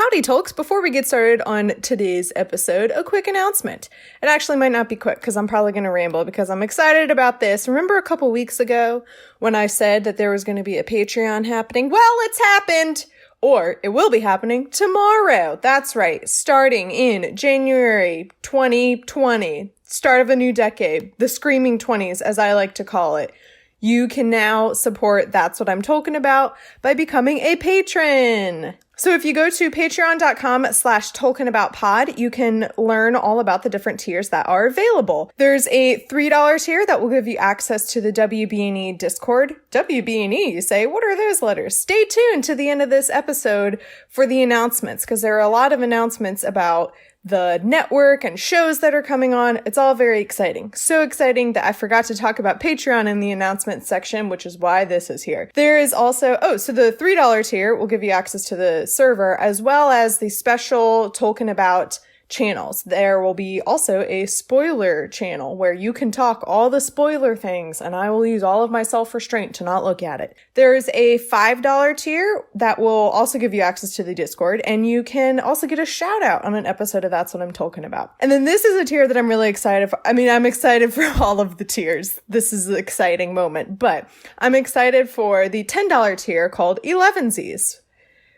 Howdy, Tolks. Before we get started on today's episode, a quick announcement. It actually might not be quick because I'm probably going to ramble because I'm excited about this. Remember a couple weeks ago when I said that there was going to be a Patreon happening? Well, it's happened! Or it will be happening tomorrow. That's right. Starting in January 2020, start of a new decade, the Screaming 20s, as I like to call it. You can now support That's What I'm Talking About by becoming a patron. So if you go to patreon.com/TolkienAboutPod, you can learn all about the different tiers that are available. There's a $3 tier that will give you access to the WB&E Discord. WB&E, you say? What are those letters? Stay tuned to the end of this episode for the announcements, because there are a lot of announcements about the network and shows that are coming on. It's all very exciting. So exciting that I forgot to talk about Patreon in the announcements section, which is why this is here. There is also, so the $3 tier will give you access to the server as well as the special Tolkien About channels. There will be also a spoiler channel where you can talk all the spoiler things, and I will use all of my self-restraint to not look at it. There's a $5 tier that will also give you access to the Discord, and you can also get a shout out on an episode of That's What I'm Talking About. And then this is a tier that I'm really excited for. I mean, I'm excited for all of the tiers. This is an exciting moment, but I'm excited for the $10 tier called 11sies.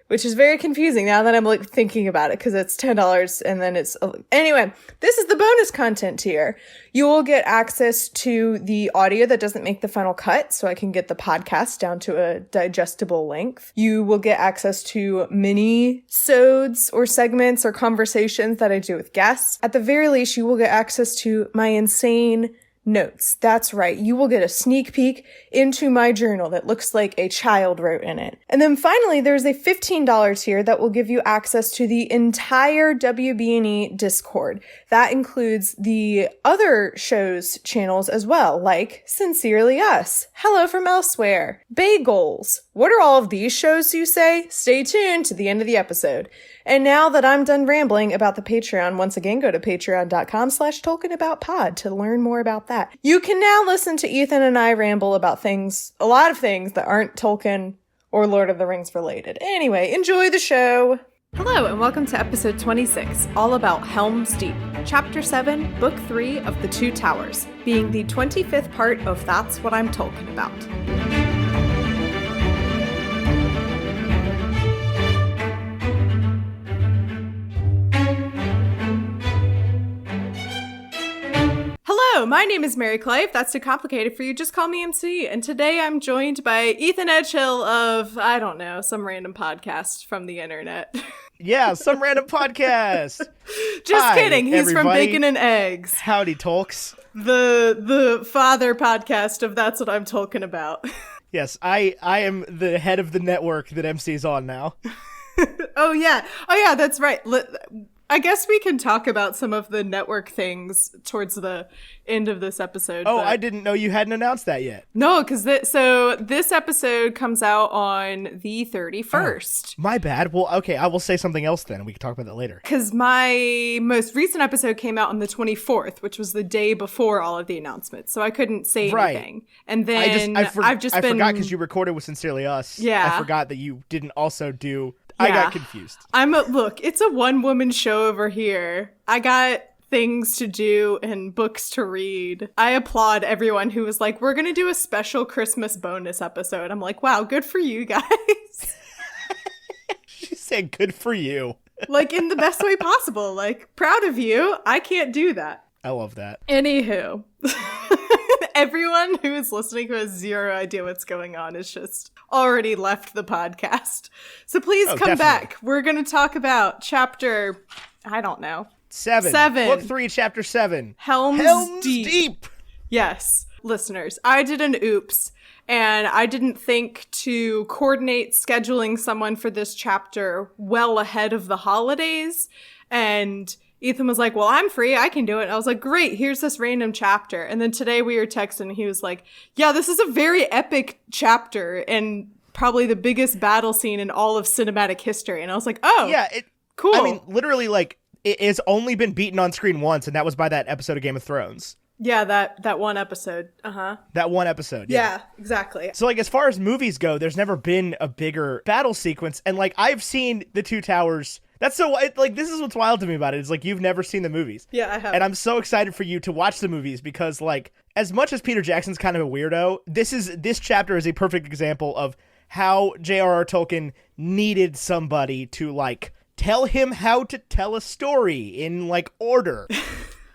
Which is very confusing now that I'm thinking about it, because it's $10 and then it's... Anyway, this is the bonus content tier. You will get access to the audio that doesn't make the final cut, so I can get the podcast down to a digestible length. You will get access to mini-sodes or segments or conversations that I do with guests. At the very least, you will get access to my insane notes. That's right. You will get a sneak peek into my journal that looks like a child wrote in it. And then finally, there's a $15 tier that will give you access to the entire WB&E Discord. That includes the other shows channels as well, like Sincerely Us, Hello from Elsewhere, Bagels. What are all of these shows, you say? Stay tuned to the end of the episode. And now that I'm done rambling about the Patreon, once again, go to patreon.com/TolkienAboutPod to learn more about that. You can now listen to Ethan and I ramble about things, a lot of things that aren't Tolkien or Lord of the Rings related. Anyway, enjoy the show. Hello, and welcome to episode 26, all about Helm's Deep, chapter 7, book 3 of the Two Towers, being the 25th part of That's What I'm Talking About. Hello, my name is Mary Clay. If that's too complicated for you, just call me MC. And today I'm joined by Ethan Edghill of, I don't know, some random podcast from the internet. Yeah, some random podcast. Just kidding. He's everybody. From Bacon and Eggs. Howdy, Tolks. The father podcast of That's What I'm Talking About. Yes, I am the head of the network that MC's on now. Oh, yeah, that's right. I guess we can talk about some of the network things towards the end of this episode. Oh, I didn't know you hadn't announced that yet. No, because this episode comes out on the 31st. Oh, my bad. Well, okay, I will say something else then. We can talk about that later. Because my most recent episode came out on the 24th, which was the day before all of the announcements. So I couldn't say anything. And then I forgot because you recorded with Sincerely Us. Yeah. I forgot that you didn't also do... I got confused. Look, it's a one-woman show over here. I got things to do and books to read. I applaud everyone who was like, we're going to do a special Christmas bonus episode. I'm like, wow, good for you guys. She said good for you. Like, in the best way possible. Like, proud of you. I can't do that. I love that. Anywho. Everyone who is listening who has zero idea what's going on is just already left the podcast. So please come back. We're going to talk about chapter, I don't know. 7. Book 3, chapter 7. Helm's Deep. Yes. Listeners, I did an oops, and I didn't think to coordinate scheduling someone for this chapter well ahead of the holidays, and Ethan was like, well, I'm free. I can do it. And I was like, great. Here's this random chapter. And then today we were texting and he was like, yeah, this is a very epic chapter and probably the biggest battle scene in all of cinematic history. And I was like, oh, yeah, cool. I mean, literally, like, it has only been beaten on screen once, and that was by that episode of Game of Thrones. Yeah, that one episode. Uh-huh. That one episode. Yeah, exactly. So, like, as far as movies go, there's never been a bigger battle sequence. And, like, I've seen the Two Towers. That's so, like, this is what's wild to me about it. It's like, you've never seen the movies. Yeah, I have. And I'm so excited for you to watch the movies because, like, as much as Peter Jackson's kind of a weirdo, this chapter is a perfect example of how J.R.R. Tolkien needed somebody to, like, tell him how to tell a story in, like, order.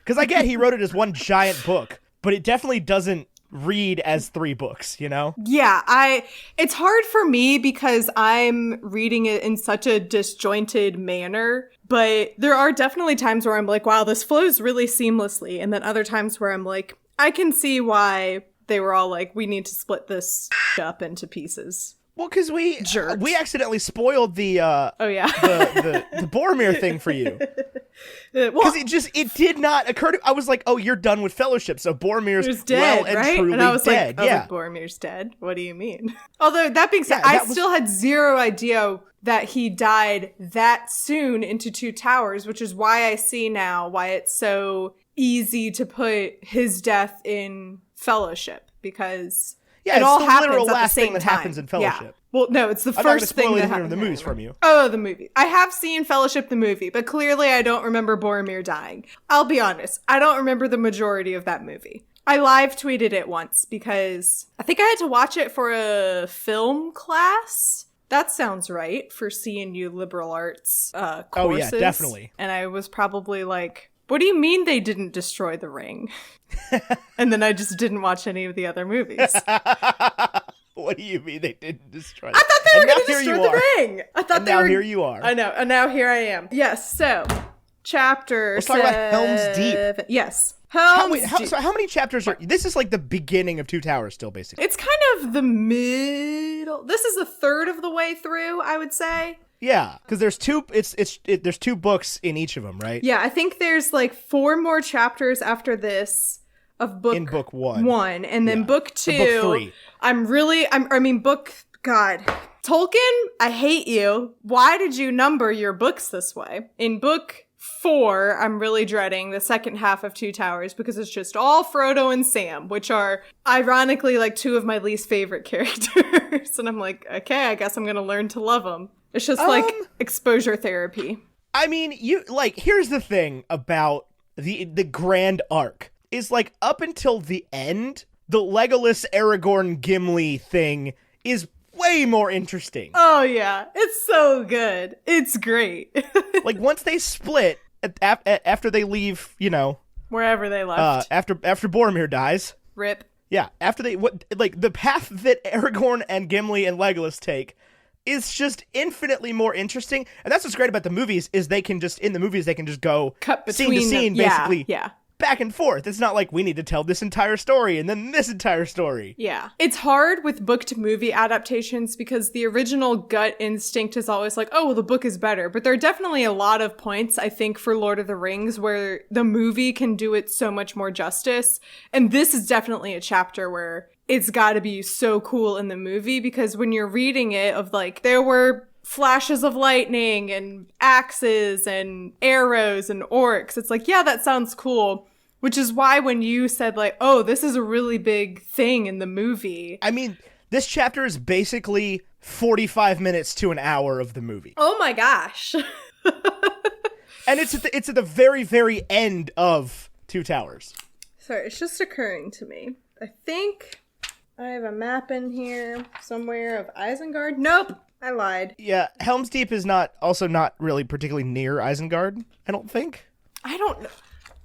Because I get he wrote it as one giant book, but it definitely doesn't read as 3 books, you know? Yeah, it's hard for me because I'm reading it in such a disjointed manner, but there are definitely times where I'm like, wow, this flows really seamlessly. And then other times where I'm like, I can see why they were all like, we need to split this up into pieces. Well, because we accidentally spoiled the the Boromir thing for you. Because it did not occur to I was like, oh, you're done with Fellowship, so Boromir's dead, well and right? truly and I was dead. Like, Boromir's dead. What do you mean? Although that being said, I still had zero idea that he died that soon into Two Towers, which is why I see now why it's so easy to put his death in Fellowship, because it all happens literal at last the same thing that time. happens in Fellowship. Yeah. Well, no, it's the first thing that happens in the movies from you. Oh, the movie. I have seen Fellowship the movie, but clearly I don't remember Boromir dying. I'll be honest, I don't remember the majority of that movie. I live tweeted it once because I think I had to watch it for a film class. That sounds right for CNU liberal arts courses. Oh yeah, definitely. And I was probably like, what do you mean they didn't destroy the ring? And then I just didn't watch any of the other movies. What do you mean they didn't destroy? I thought they were going to destroy the ring. I thought now here you are. I know, and now here I am. Yes. So, chapter. Let's talk about Helm's Deep. Yes. So how many chapters are? This is like the beginning of Two Towers, still basically. It's kind of the middle. This is a third of the way through, I would say. Yeah, because there's two. There's 2 books in each of them, right? Yeah, I think there's like 4 more chapters after this of book. In book 1, and then book 2. Book 3. God, Tolkien, I hate you. Why did you number your books this way? In book 4, I'm really dreading the second half of Two Towers because it's just all Frodo and Sam, which are ironically like 2 of my least favorite characters. And I'm like, okay, I guess I'm going to learn to love them. It's just like exposure therapy. I mean, here's the thing about the grand arc is like up until the end, the Legolas, Aragorn, Gimli thing is way more interesting. Oh yeah, it's so good. It's great. Like once they split after they leave, wherever they left. After Boromir dies. Rip. Yeah, after the path that Aragorn and Gimli and Legolas take is just infinitely more interesting. And that's what's great about the movies is they can just go cut between scene to scene, basically. Yeah. Back and forth. It's not like we need to tell this entire story and then this entire story. Yeah. It's hard with book to movie adaptations because the original gut instinct is always like, oh, well, the book is better. But there are definitely a lot of points, I think, for Lord of the Rings where the movie can do it so much more justice. And this is definitely a chapter where it's got to be so cool in the movie because when you're reading it of like, there were flashes of lightning and axes and arrows and orcs. It's like, yeah, that sounds cool. Which is why when you said like, oh, this is a really big thing in the movie. I mean, this chapter is basically 45 minutes to an hour of the movie. Oh my gosh. And it's at the very, very end of Two Towers. Sorry, it's just occurring to me. I think I have a map in here somewhere of Isengard. Nope. I lied. Yeah, Helm's Deep is not really particularly near Isengard, I don't think. I don't know.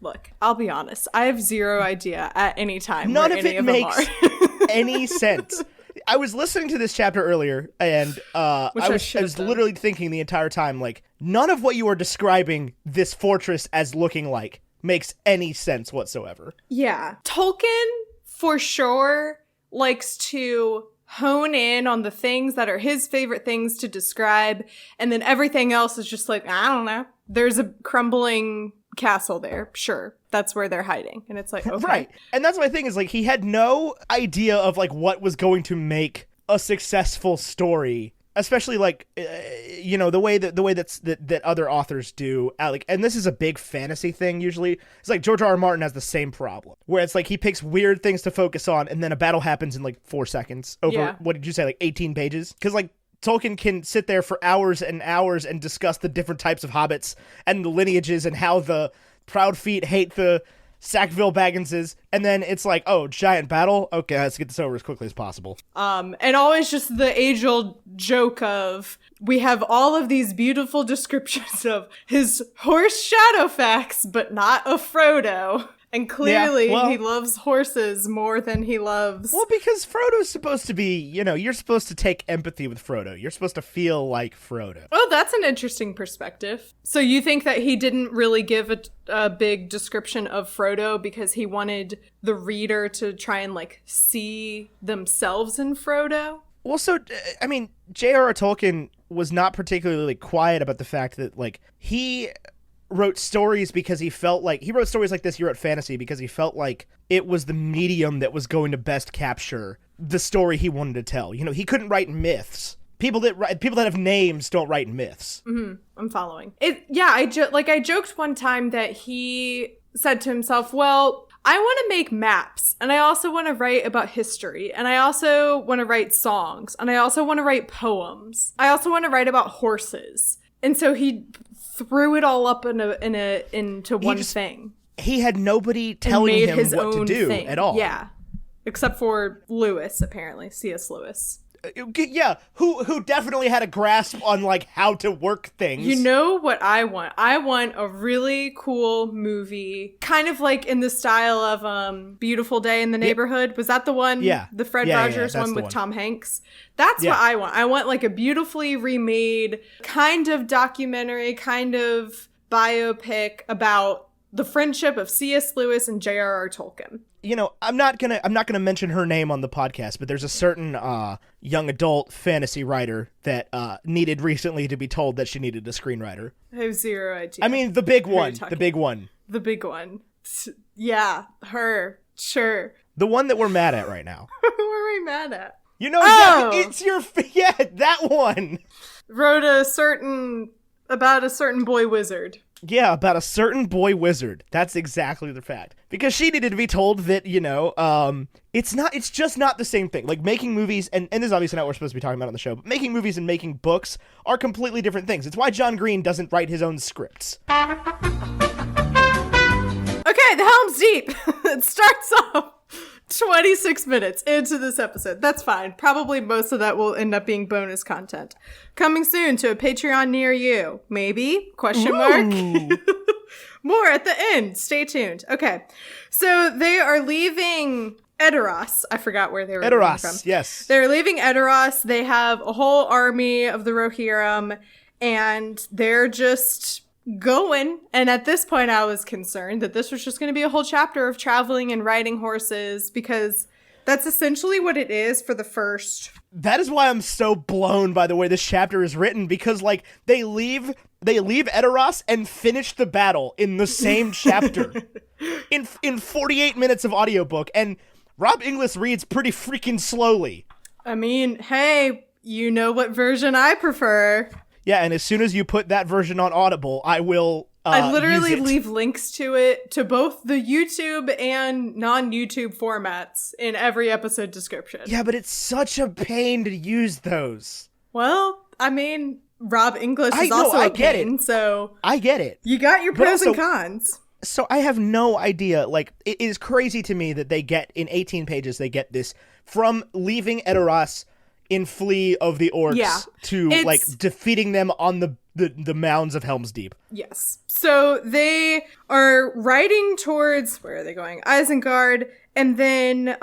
Look, I'll be honest. I have zero idea at any time None where of any it of makes them are. any sense. I was listening to this chapter earlier, and I was literally thinking the entire time, like, none of what you are describing this fortress as looking like makes any sense whatsoever. Yeah. Tolkien, for sure, likes to hone in on the things that are his favorite things to describe, and then everything else is just like, I don't know. There's a crumbling castle there. Sure. That's where they're hiding. And it's like, okay. Right. And that's my thing is, like, he had no idea of, like, what was going to make a successful story especially like the way that other authors do, like, and this is a big fantasy thing usually. It's like George R. R. Martin has the same problem, where it's like he picks weird things to focus on, and then a battle happens in like 4 seconds over what did you say, like 18 pages? Because like Tolkien can sit there for hours and hours and discuss the different types of hobbits and the lineages and how the Proud Feet hate the Sackville Bagginses, and then it's like, oh, giant battle? Okay, let's get this over as quickly as possible. And always just the age-old joke of, we have all of these beautiful descriptions of his horse Shadowfax, but not of Frodo. And clearly, he loves horses more than he loves... Well, because Frodo's supposed to be, you're supposed to take empathy with Frodo. You're supposed to feel like Frodo. Oh, that's an interesting perspective. So you think that he didn't really give a big description of Frodo because he wanted the reader to try and, like, see themselves in Frodo? Well, so, I mean, J.R.R. Tolkien was not particularly quiet about the fact that, like, he wrote stories because he felt like, he wrote stories like this, he wrote fantasy because he felt like it was the medium that was going to best capture the story he wanted to tell. He couldn't write myths. People that have names don't write myths. Mm-hmm. I'm following. I joked one time that he said to himself, well, I want to make maps, and I also want to write about history, and I also want to write songs, and I also want to write poems. I also want to write about horses. And so he threw it all up into one thing. He had nobody telling him what to do at all. Yeah. Except for Lewis, apparently. C.S. Lewis. Yeah, who definitely had a grasp on, like, how to work things. You know what I want? I want a really cool movie, kind of like in the style of Beautiful Day in the Neighborhood. Was that the one? Yeah. The Fred Rogers one with Tom Hanks? That's what I want. I want, like, a beautifully remade kind of documentary, kind of biopic about the friendship of C.S. Lewis and J.R.R. Tolkien. I'm not gonna mention her name on the podcast, but there's a certain young adult fantasy writer that needed recently to be told that she needed a screenwriter. I have zero idea. I mean, the big one. The big one. The big one. Yeah, her. Sure. The one that we're mad at right now. What are we mad at? It's your... Yeah, that one. Wrote about a certain boy wizard. Yeah, about a certain boy wizard. That's exactly the fact. Because she needed to be told that, it's just not the same thing. Like, making movies, and this is obviously not what we're supposed to be talking about on the show, but making movies and making books are completely different things. It's why John Green doesn't write his own scripts. Okay, the Helm's Deep. It starts off 26 minutes into this episode. That's fine. Probably most of that will end up being bonus content. Coming soon to a Patreon near you. Maybe? Question mark. More at the end. Stay tuned. Okay. So they are leaving Edoras. I forgot where they were leaving from. Yes. They're leaving Edoras. They have a whole army of the Rohirrim, and they're just going. And at this point, I was concerned that this was just going to be a whole chapter of traveling and riding horses, because that's essentially what it is for the first. That is why I'm so blown by the way this chapter is written, because like they leave Edoras and finish the battle in the same chapter in 48 minutes of audiobook, and Rob Inglis reads pretty freaking slowly. I mean, hey, you know what version I prefer. Yeah, and as soon as you put that version on Audible, I will I literally leave links to it, to both the YouTube and non-YouTube formats in every episode description. Yeah, but it's such a pain to use those. Well, I mean, Rob Inglis is also a pain, so... I get it. You got your pros and cons. So I have no idea. Like, it is crazy to me that they get, in 18 pages, they get this from leaving Edoras in Flee of the Orcs to like defeating them on the mounds of Helm's Deep. Yes. So they are riding towards, where are they going? Isengard, and then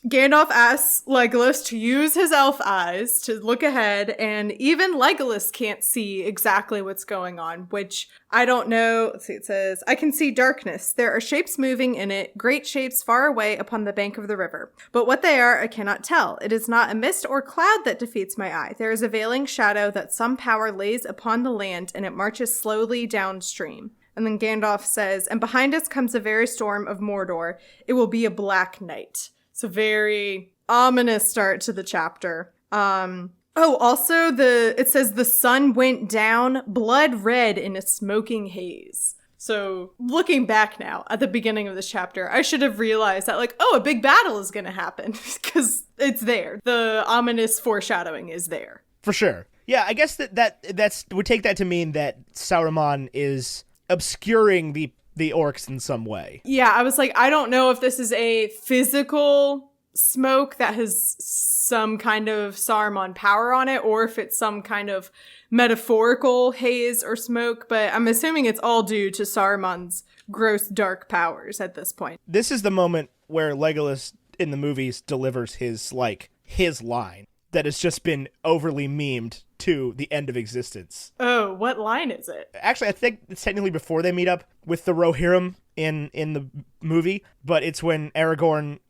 Gandalf asks Legolas to use his elf eyes to look ahead, and even Legolas can't see exactly what's going on, which I don't know. Let's see, it says, I can see darkness. There are shapes moving in it, great shapes far away upon the bank of the river. But what they are, I cannot tell. It is not a mist or cloud that defeats my eye. There is a veiling shadow that some power lays upon the land, and it marches slowly downstream. And then Gandalf says, and behind us comes a very storm of Mordor. It will be a black night. It's a very ominous start to the chapter. Oh, also it says the sun went down blood red in a smoking haze. So looking back now at the beginning of this chapter, I should have realized that, like, oh, a big battle is going to happen because it's there. The ominous foreshadowing is there. For sure. Yeah, I guess that's would take that to mean that Saruman is obscuring the orcs in some way. Yeah, I was like, I don't know if this is a physical smoke that has some kind of Saruman power on it, or if it's some kind of metaphorical haze or smoke, but I'm assuming it's all due to Saruman's gross dark powers at this point. This is the moment where Legolas in the movies delivers his line that has just been overly memed to the end of existence. Oh, what line is it? Actually, I think it's technically before they meet up with the Rohirrim in the movie, but it's when Aragorn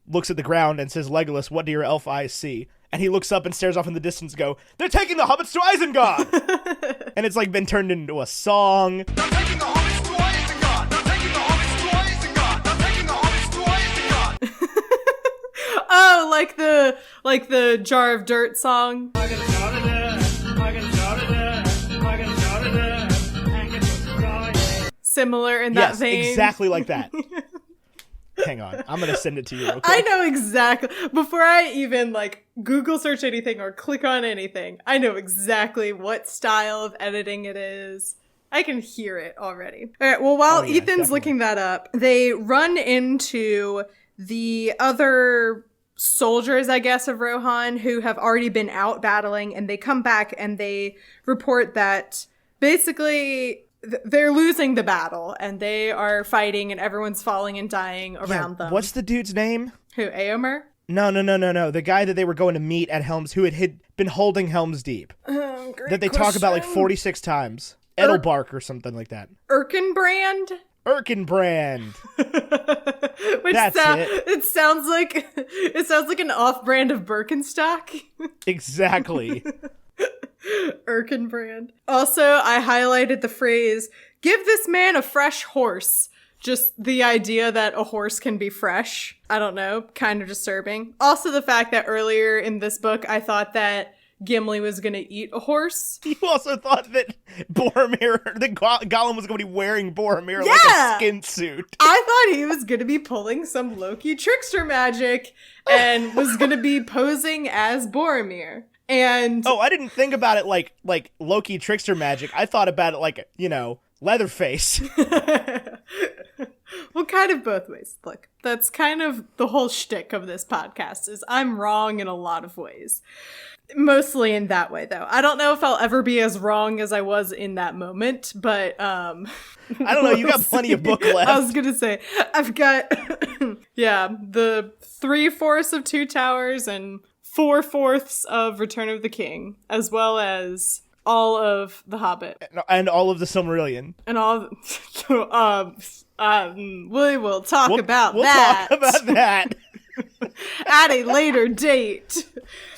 looks at the ground and says, "Legolas, what do your elf eyes see?" And he looks up and stares off in the distance and go, "They're taking the hobbits to Isengard!" And it's like been turned into a song. "They're taking the hobbits to Isengard! They're taking the hobbits to Isengard! They're taking the hobbits to Isengard!" Oh, like the Jar of Dirt song. Similar in that vein. Yes, exactly like that. Hang on, I'm gonna send it to you real quick. I know exactly. Before I even Google search anything or click on anything, I know exactly what style of editing it is. I can hear it already. All right, well, while Ethan's definitely looking that up, they run into the other soldiers, I guess, of Rohan who have already been out battling, and they come back and they report that basically they're losing the battle and they are fighting and everyone's falling and dying around them. What's the dude's name? Who, Éomer? No. The guy that they were going to meet at Helm's, who had been holding Helm's Deep. Great that they talk about 46 times. Edelbark or something like that. Erkenbrand? Erkenbrand. Which That's it. It sounds like an off-brand of Birkenstock. Exactly. Erkenbrand. Also, I highlighted the phrase, "Give this man a fresh horse." Just the idea that a horse can be fresh. I don't know, kind of disturbing. Also, the fact that earlier in this book, I thought that Gimli was going to eat a horse. You also thought that Gollum was going to be wearing Boromir like a skin suit. I thought he was going to be pulling some Loki trickster magic and was going to be posing as Boromir. And I didn't think about it like Loki trickster magic. I thought about it like, Leatherface. Well, kind of both ways. Look, that's kind of the whole shtick of this podcast is I'm wrong in a lot of ways. Mostly in that way, though. I don't know if I'll ever be as wrong as I was in that moment, but I don't know. You got plenty of book left. I was gonna say I've got the 3/4 of Two Towers and 4/4 of Return of the King, as well as all of The Hobbit and all of the Silmarillion and all. We will talk about that. We'll talk about that at a later date.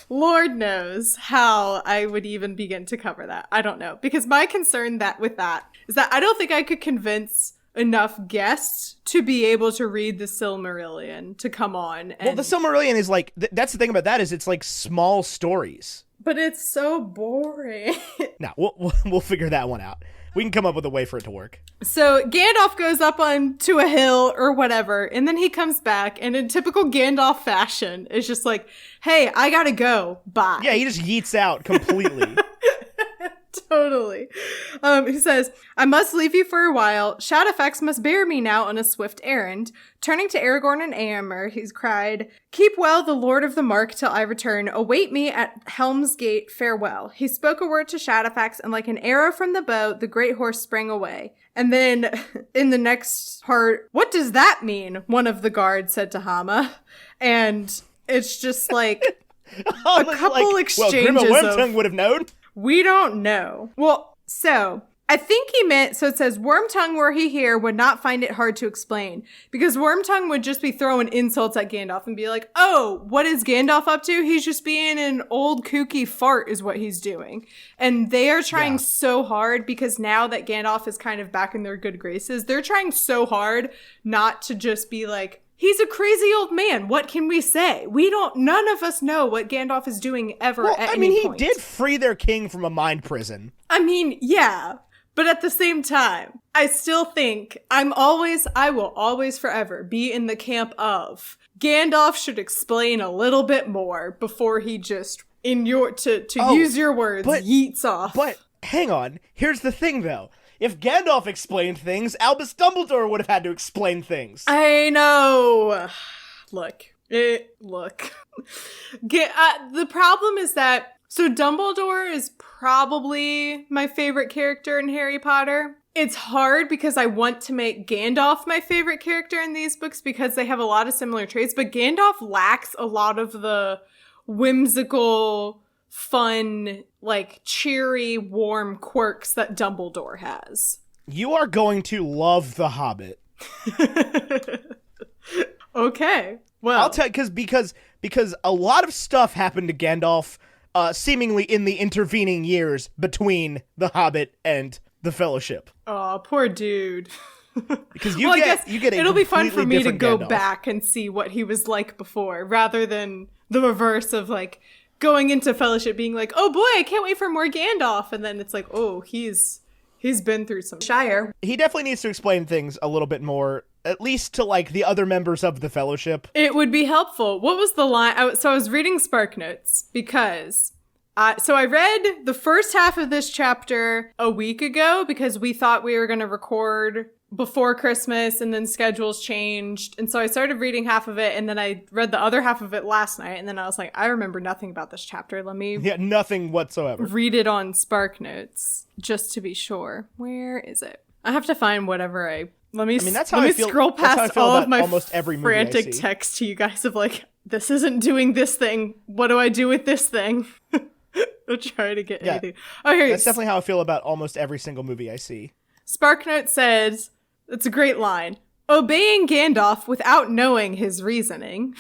Lord knows how I would even begin to cover that. I don't know. Because my concern with that is that I don't think I could convince enough guests to be able to read the Silmarillion to come on. Well, the Silmarillion is that's the thing about that is it's like small stories. But it's so boring. No, we'll figure that one out. We can come up with a way for it to work. So Gandalf goes up onto a hill or whatever, and then he comes back, and in typical Gandalf fashion, is just like, "Hey, I gotta go. Bye." Yeah, he just yeets out completely. Totally. He says, "I must leave you for a while. Shadowfax must bear me now on a swift errand." Turning to Aragorn and Éomer, he's cried, "Keep well the Lord of the Mark till I return. Await me at Helm's Gate. Farewell." He spoke a word to Shadowfax, and like an arrow from the bow, the great horse sprang away. And then in the next part, "What does that mean?" one of the guards said to Hama. And it's just like a couple exchanges Grima Wormtongue would have known. We don't know. Well, so I think he meant, so it says, "Wormtongue, were he here, would not find it hard to explain." Because Wormtongue would just be throwing insults at Gandalf and be like, "Oh, what is Gandalf up to? He's just being an old kooky fart is what he's doing." And they are trying so hard, because now that Gandalf is kind of back in their good graces, they're trying so hard not to just be like, he's a crazy old man. What can we say? None of us know what Gandalf is doing ever at any point. He did free their king from a mind prison. I mean, yeah. But at the same time, I still think I will always forever be in the camp of Gandalf should explain a little bit more before he just, use your words, yeets off. But hang on. Here's the thing, though. If Gandalf explained things, Albus Dumbledore would have had to explain things. I know. Look. The problem is that, so Dumbledore is probably my favorite character in Harry Potter. It's hard because I want to make Gandalf my favorite character in these books because they have a lot of similar traits, but Gandalf lacks a lot of the whimsical, fun, like cheery, warm quirks that Dumbledore has. You are going to love The Hobbit. Okay. Well, I'll tell you because a lot of stuff happened to Gandalf seemingly in the intervening years between The Hobbit and The Fellowship. Oh, poor dude. Because you get it'll be fun for me to go Gandalf. back and see what he was like before, rather than the reverse of like going into Fellowship being like, oh boy, I can't wait for more Gandalf, and then it's like, oh, he's been through some Shire. He definitely needs to explain things a little bit more, at least to like the other members of the Fellowship. It would be helpful. What was the line? So I was reading Spark Notes because so I read the first half of this chapter a week ago because we thought we were going to record before Christmas and then schedules changed. And so I started reading half of it and then I read the other half of it last night. And then I was like, I remember nothing about this chapter. Let me nothing whatsoever. Read it on Spark Notes just to be sure. Where is it? I have to find whatever let me scroll past all of my almost every movie frantic text to you guys of like, this isn't doing this thing. What do I do with this thing? I'm trying to get anything. Oh, here. That's definitely how I feel about almost every single movie I see. SparkNote says, it's a great line. Obeying Gandalf without knowing his reasoning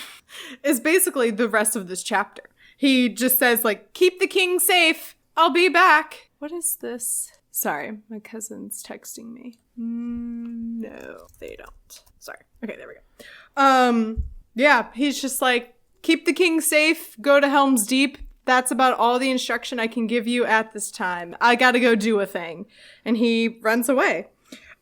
is basically the rest of this chapter. He just says, like, keep the king safe. I'll be back. What is this? Sorry, my cousin's texting me. No, they don't. Sorry. Okay, there we go. Yeah, he's just like, keep the king safe, go to Helm's Deep. That's about all the instruction I can give you at this time. I gotta go do a thing. And he runs away.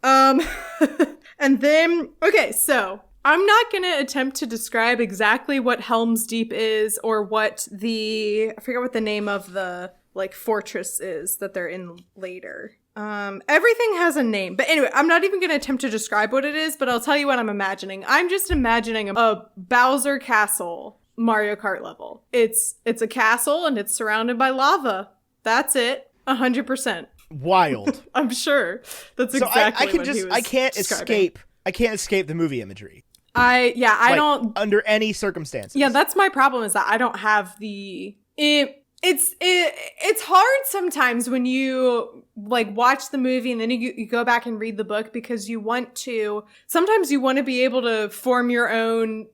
And then, okay, so I'm not going to attempt to describe exactly what Helm's Deep is or what I forget what the name of the like fortress is that they're in later. Everything has a name, but anyway, I'm not even going to attempt to describe what it is, but I'll tell you what I'm imagining. I'm just imagining a Bowser Castle Mario Kart level. It's a castle and it's surrounded by lava. That's it. 100%. Wild. I'm sure that's exactly what he was I can't escape the movie imagery. I don't under any circumstances. Yeah, that's my problem is that I don't have it's hard sometimes when you like watch the movie and then you go back and read the book because sometimes you want to be able to form your own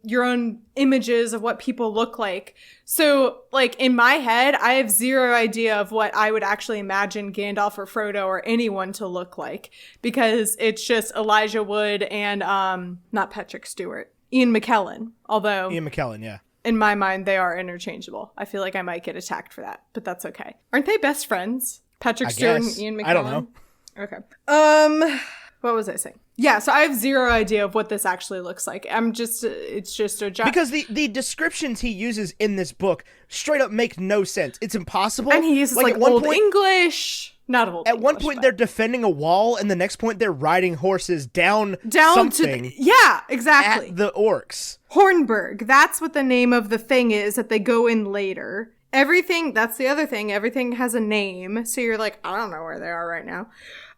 images of what people look like. So like in my head, I have zero idea of what I would actually imagine Gandalf or Frodo or anyone to look like because it's just Elijah Wood and not Patrick Stewart, Ian McKellen. Although Ian McKellen, yeah. In my mind, they are interchangeable. I feel like I might get attacked for that, but that's okay. Aren't they best friends? Patrick Stewart and Ian McKellen? I don't know. Okay. What was I saying? Yeah, so I have zero idea of what this actually looks like. It's just a job. Because the descriptions he uses in this book straight up make no sense. It's impossible. And he uses like old English. Not old At one point, they're defending a wall, and the next point, they're riding horses down something. Yeah, exactly. At the orcs. Hornburg. That's what the name of the thing is that they go in later. Everything, that's the other thing. Everything has a name. So you're like, I don't know where they are right now.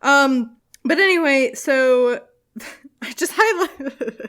But anyway, so I just highlighted.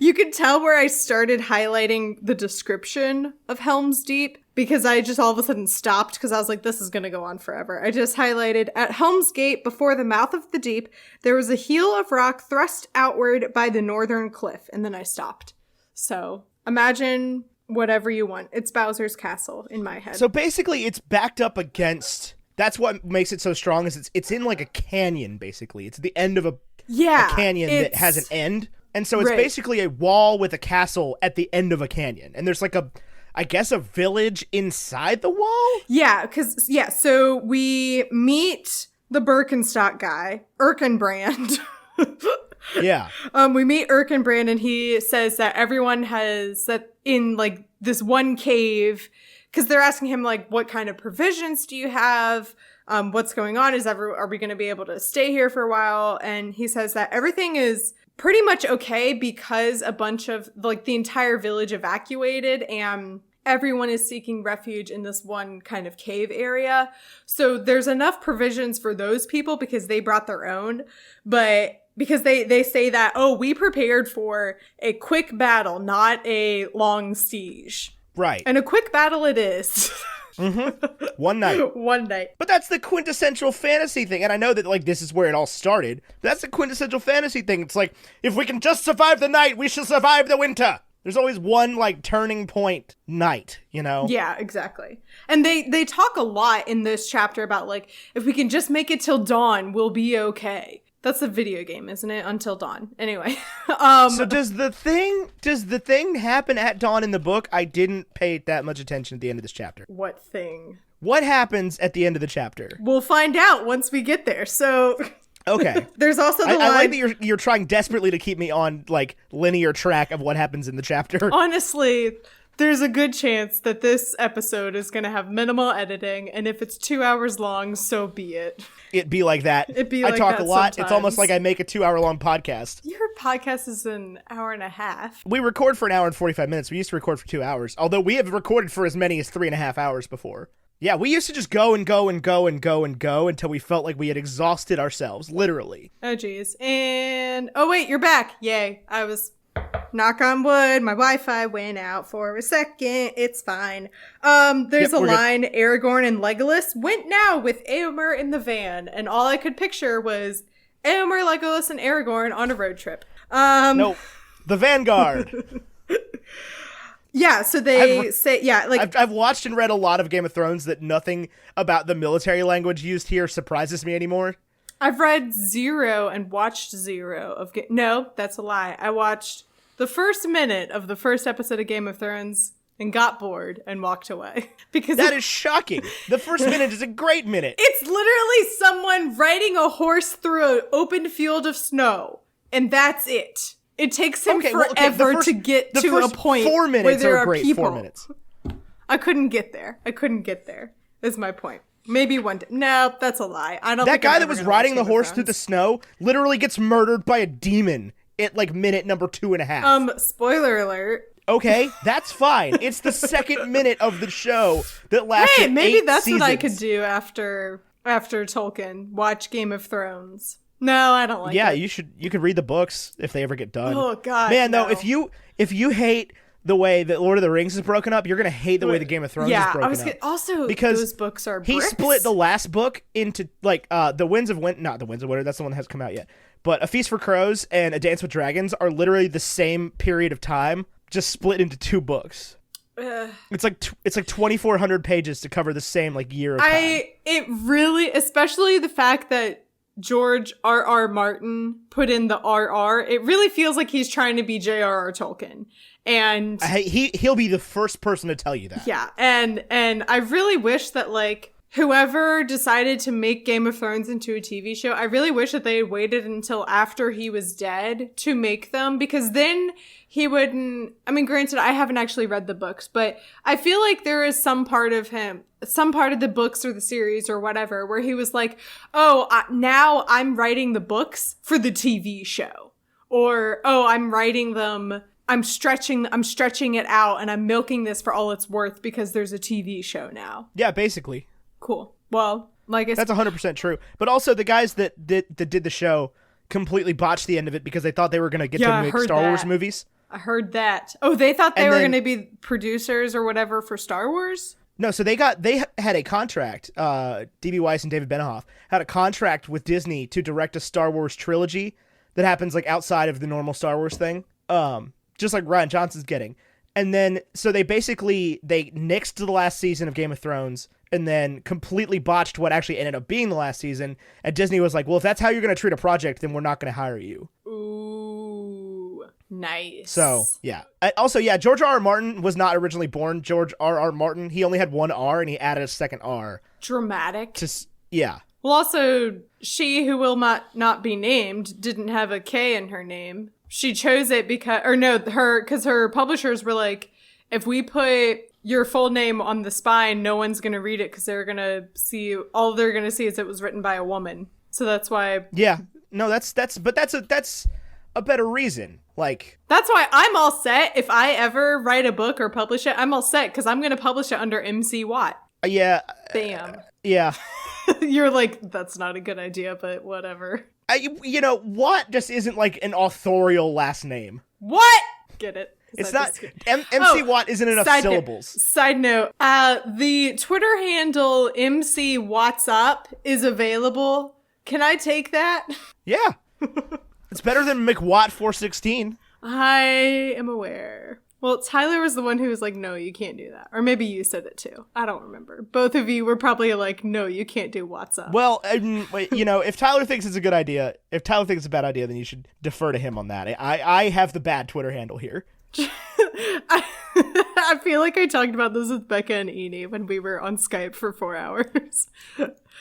You could tell where I started highlighting the description of Helm's Deep because I just all of a sudden stopped because I was like, this is going to go on forever. I just highlighted, at Helm's Gate, before the mouth of the deep, there was a heel of rock thrust outward by the northern cliff. And then I stopped. So imagine whatever you want. It's Bowser's Castle in my head. So basically it's backed up against, that's what makes it so strong is it's in like a canyon, basically. It's the end of a canyon that has an end. And so it's basically a wall with a castle at the end of a canyon. And there's like I guess a village inside the wall? Yeah, so we meet the Birkenstock guy, Erkenbrand. Yeah. We meet Erkenbrand, and he says that everyone has that in like this one cave, because they're asking him like, what kind of provisions do you have? What's going on? Are we going to be able to stay here for a while? And he says that everything is pretty much okay because a bunch of like the entire village evacuated and everyone is seeking refuge in this one kind of cave area. So there's enough provisions for those people because they brought their own, but because they say that, oh, we prepared for a quick battle, not a long siege. Right. And a quick battle it is. Mm-hmm. One night. But that's the quintessential fantasy thing. And I know that like this is where it all started. But that's the quintessential fantasy thing. It's like, if we can just survive the night, we shall survive the winter. There's always one like turning point night, you know? Yeah, exactly. And they talk a lot in this chapter about like, if we can just make it till dawn, we'll be okay. That's a video game, isn't it? Until Dawn. Anyway. So does the thing happen at dawn in the book? I didn't pay that much attention at the end of this chapter. What thing? What happens at the end of the chapter? We'll find out once we get there. So okay. There's also the line. I like that you're trying desperately to keep me on like linear track of what happens in the chapter. Honestly, there's a good chance that this episode is going to have minimal editing, and if it's 2 hours long, so be it. It'd be like that. It'd be like I talk that a lot. sometimes. It's almost like I make a 2 hour long podcast. Your podcast is an hour and a half. We record for an hour and 45 minutes. We used to record for 2 hours, although we have recorded for as many as 3.5 hours before. Yeah, we used to just go and go and go and go and go until we felt like we had exhausted ourselves, literally. Oh, geez. And, oh, wait, you're back. Yay. I was, knock on wood, my Wi-Fi went out for a second. It's fine. There's a line, good. Aragorn and Legolas went now with Éomer in the van. And all I could picture was Éomer, Legolas, and Aragorn on a road trip. Nope. The Vanguard. Yeah, so they say, yeah, like... I've watched and read a lot of Game of Thrones that nothing about the military language used here surprises me anymore. I've read zero and watched zero of... No, that's a lie. I watched the first minute of the first episode of Game of Thrones and got bored and walked away. Because that is shocking. The first minute is a great minute. It's literally someone riding a horse through an open field of snow. And that's it. It takes him forever to get to a point 4 minutes where there are are great people. 4 minutes. I couldn't get there. Is my point. Maybe one day. No, that's a lie. I don't. That guy that was riding the horse through the snow literally gets murdered by a demon at like minute number 2.5. Spoiler alert. Okay, that's fine. It's the second minute of the show that lasted. Hey, maybe 8 that's seasons. what I could do after Tolkien. Watch Game of Thrones. No, I don't like it. Yeah, you could read the books if they ever get done. Oh god. Man, no. though, if you hate the way that Lord of the Rings is broken up, you're gonna hate the way the Game of Thrones is broken up. Also, because those books are he bricks. split the last book into like the Winds of Winter, not the Winds of Winter. That's the one that hasn't come out yet. But A Feast for Crows and A Dance with Dragons are literally the same period of time, just split into 2 books. It's like 2,400 pages to cover the same like year of time. It really, especially the fact that George R.R. Martin put in the R.R. It really feels like he's trying to be J.R.R. Tolkien. And he'll be the first person to tell you that. Yeah. And I really wish that like whoever decided to make Game of Thrones into a TV show, I really wish that they had waited until after he was dead to make them, because then he wouldn't, I mean, granted, I haven't actually read the books, but I feel like there is some part of the books or the series or whatever, where he was like, oh, now I'm writing the books for the TV show. Or, oh, I'm writing them, I'm stretching it out and I'm milking this for all it's worth because there's a TV show now. Yeah, basically. Cool. Well, like I said, that's 100% true. But also the guys that did the show completely botched the end of it because they thought they were going to get to make Star Wars movies. I heard that. Oh, they thought they were going to be producers or whatever for Star Wars? No, so they had a contract. D.B. Weiss and David Benioff had a contract with Disney to direct a Star Wars trilogy that happens like outside of the normal Star Wars thing. Just like Rian Johnson's getting. And then, so they nixed the last season of Game of Thrones and then completely botched what actually ended up being the last season. And Disney was like, well, if that's how you're going to treat a project, then we're not going to hire you. Ooh. Nice. So, yeah. Also, yeah, George R. R. Martin was not originally born George R. R. Martin. He only had one R, and he added a second R. Dramatic. Yeah. Well, also, she who will not be named didn't have a K in her name. She chose it because her publishers were like, if we put your full name on the spine, no one's going to read it because they're going to see, all they're going to see is it was written by a woman. So that's why. Yeah. No, that's a better reason. Like, that's why I'm all set. If I ever write a book or publish it, I'm all set because I'm going to publish it under MC Watt. Yeah. Bam. Yeah. You're like, that's not a good idea, but whatever. Watt just isn't like an authorial last name. What? Get it? It's not. MC Watt isn't enough syllables. Side note, the Twitter handle MC Watts Up is available. Can I take that? Yeah. It's better than McWatt416. I am aware. Well, Tyler was the one who was like, no, you can't do that. Or maybe you said it too. I don't remember. Both of you were probably like, no, you can't do Watts Up. Well, if Tyler thinks it's a good idea, if Tyler thinks it's a bad idea, then you should defer to him on that. I have the bad Twitter handle here. I feel like I talked about this with Becca and Eni when we were on Skype for 4 hours.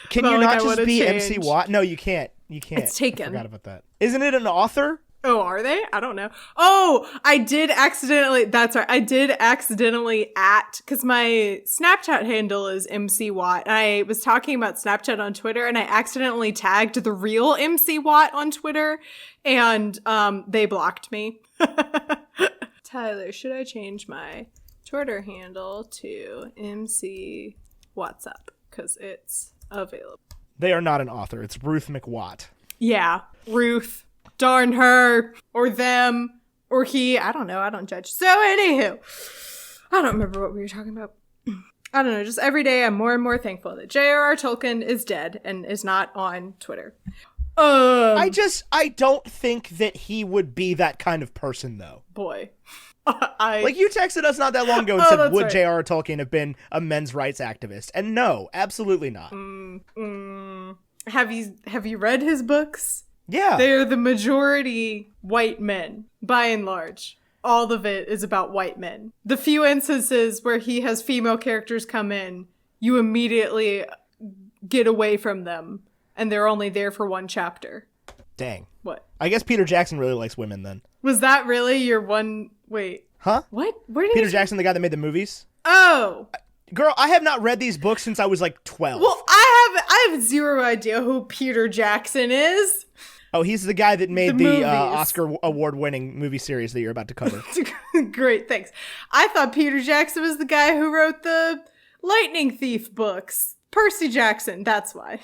Can you not just be MC Watt? No, you can't. You can't. It's taken. I forgot about that. Isn't it an author? Oh, are they? I don't know. Oh, I did accidentally. That's right. I did accidentally because my Snapchat handle is MC Watt. And I was talking about Snapchat on Twitter and I accidentally tagged the real MC Watt on Twitter and they blocked me. Tyler, should I change my Twitter handle to MC What's Up? Because it's available. They are not an author. It's Ruth McWatt. Yeah, Ruth. Darn her, or them, or he. I don't know. I don't judge. So, anywho, I don't remember what we were talking about. I don't know. Just every day, I'm more and more thankful that J.R.R. Tolkien is dead and is not on Twitter. I don't think that he would be that kind of person, though. Boy. Like, you texted us not that long ago and said, would J.R.R. Tolkien have been a men's rights activist? And no, absolutely not. Have you read his books? Yeah. They're the majority white men, by and large. All of it is about white men. The few instances where he has female characters come in, you immediately get away from them, and they're only there for one chapter. Dang. What? I guess Peter Jackson really likes women, then. Was that really your one... Wait. Huh? What? Where did Peter Jackson, the guy that made the movies? Oh! Girl, I have not read these books since I was like 12. Well, I have zero idea who Peter Jackson is. Oh, he's the guy that made the Oscar award-winning movie series that you're about to cover. Great, thanks. I thought Peter Jackson was the guy who wrote the Lightning Thief books. Percy Jackson, that's why.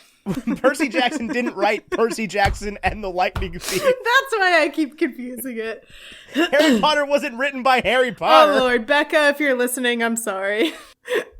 Percy Jackson didn't write Percy Jackson and the Lightning Thief. That's why I keep confusing it. Harry Potter wasn't written by Harry Potter. Oh, Lord. Becca, if you're listening, I'm sorry.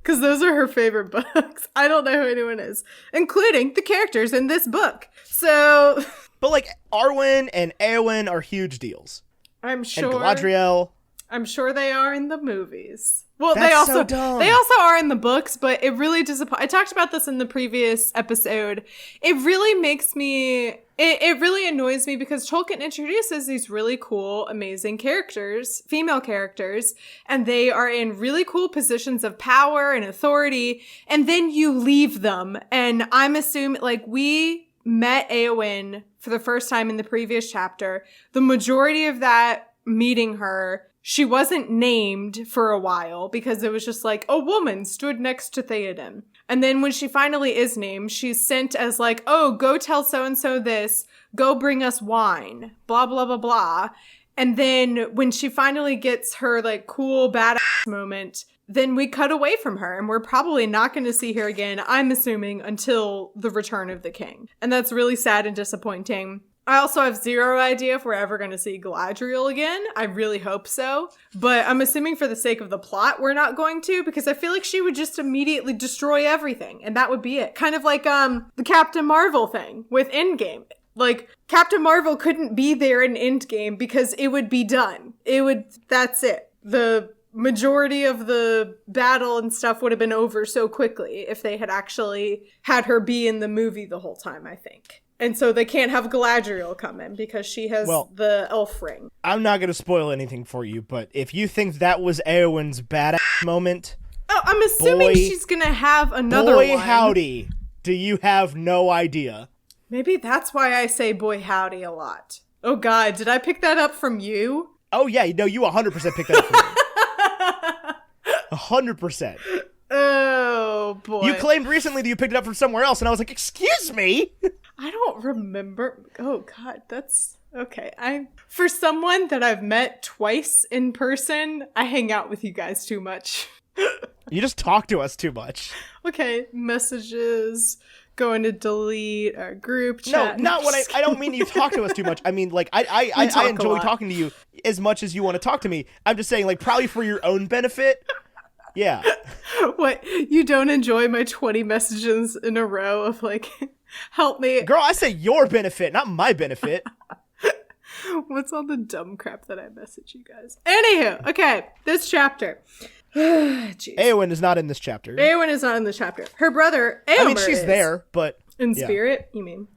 Because those are her favorite books. I don't know who anyone is, including the characters in this book. So... But, like, Arwen and Eowyn are huge deals. I'm sure. And Galadriel. I'm sure they are in the movies. Well, That's so dumb. They also are in the books, but it really disappoints. I talked about this in the previous episode. It really makes me... It really annoys me because Tolkien introduces these really cool, amazing characters, female characters, and they are in really cool positions of power and authority, and then you leave them. And I'm assuming, like, we met Eowyn for the first time in the previous chapter. The majority of that meeting her, she wasn't named for a while because it was just like a woman stood next to Theoden. And then when she finally is named, she's sent as like, oh, go tell so-and-so this, go bring us wine, blah, blah, blah, blah. And then when she finally gets her like cool badass moment, then we cut away from her and we're probably not going to see her again, I'm assuming, until the return of the king. And that's really sad and disappointing. I also have zero idea if we're ever going to see Galadriel again. I really hope so. But I'm assuming for the sake of the plot, we're not going to, because I feel like she would just immediately destroy everything. And that would be it. Kind of like the Captain Marvel thing with Endgame. Like, Captain Marvel couldn't be there in Endgame because it would be done. That's it. The majority of the battle and stuff would have been over so quickly if they had actually had her be in the movie the whole time, I think. And so they can't have Galadriel come in because she has the elf ring. I'm not going to spoil anything for you, but if you think that was Eowyn's badass moment... Oh, I'm assuming she's going to have another one. Boy, howdy, do you have no idea. Maybe that's why I say boy, howdy a lot. Oh, God, did I pick that up from you? Oh, yeah, no, you 100% picked that up from me. 100%. Oh, boy. You claimed recently that you picked it up from somewhere else, and I was like, excuse me? I don't remember. Oh, God, that's... Okay, for someone that I've met twice in person, I hang out with you guys too much. You just talk to us too much. Okay, messages, going to delete our group chat. No, not what I don't mean you talk to us too much. I mean, like, I enjoy talking to you as much as you want to talk to me. I'm just saying, like, probably for your own benefit. Yeah. What? You don't enjoy my 20 messages in a row of, like, help me? Girl, I say your benefit, not my benefit. What's all the dumb crap that I message you guys? Anywho, okay, this chapter. Éowyn is not in this chapter. Éowyn is not in this chapter. Her brother, Éomer, I mean, she's there, but... In spirit, you mean?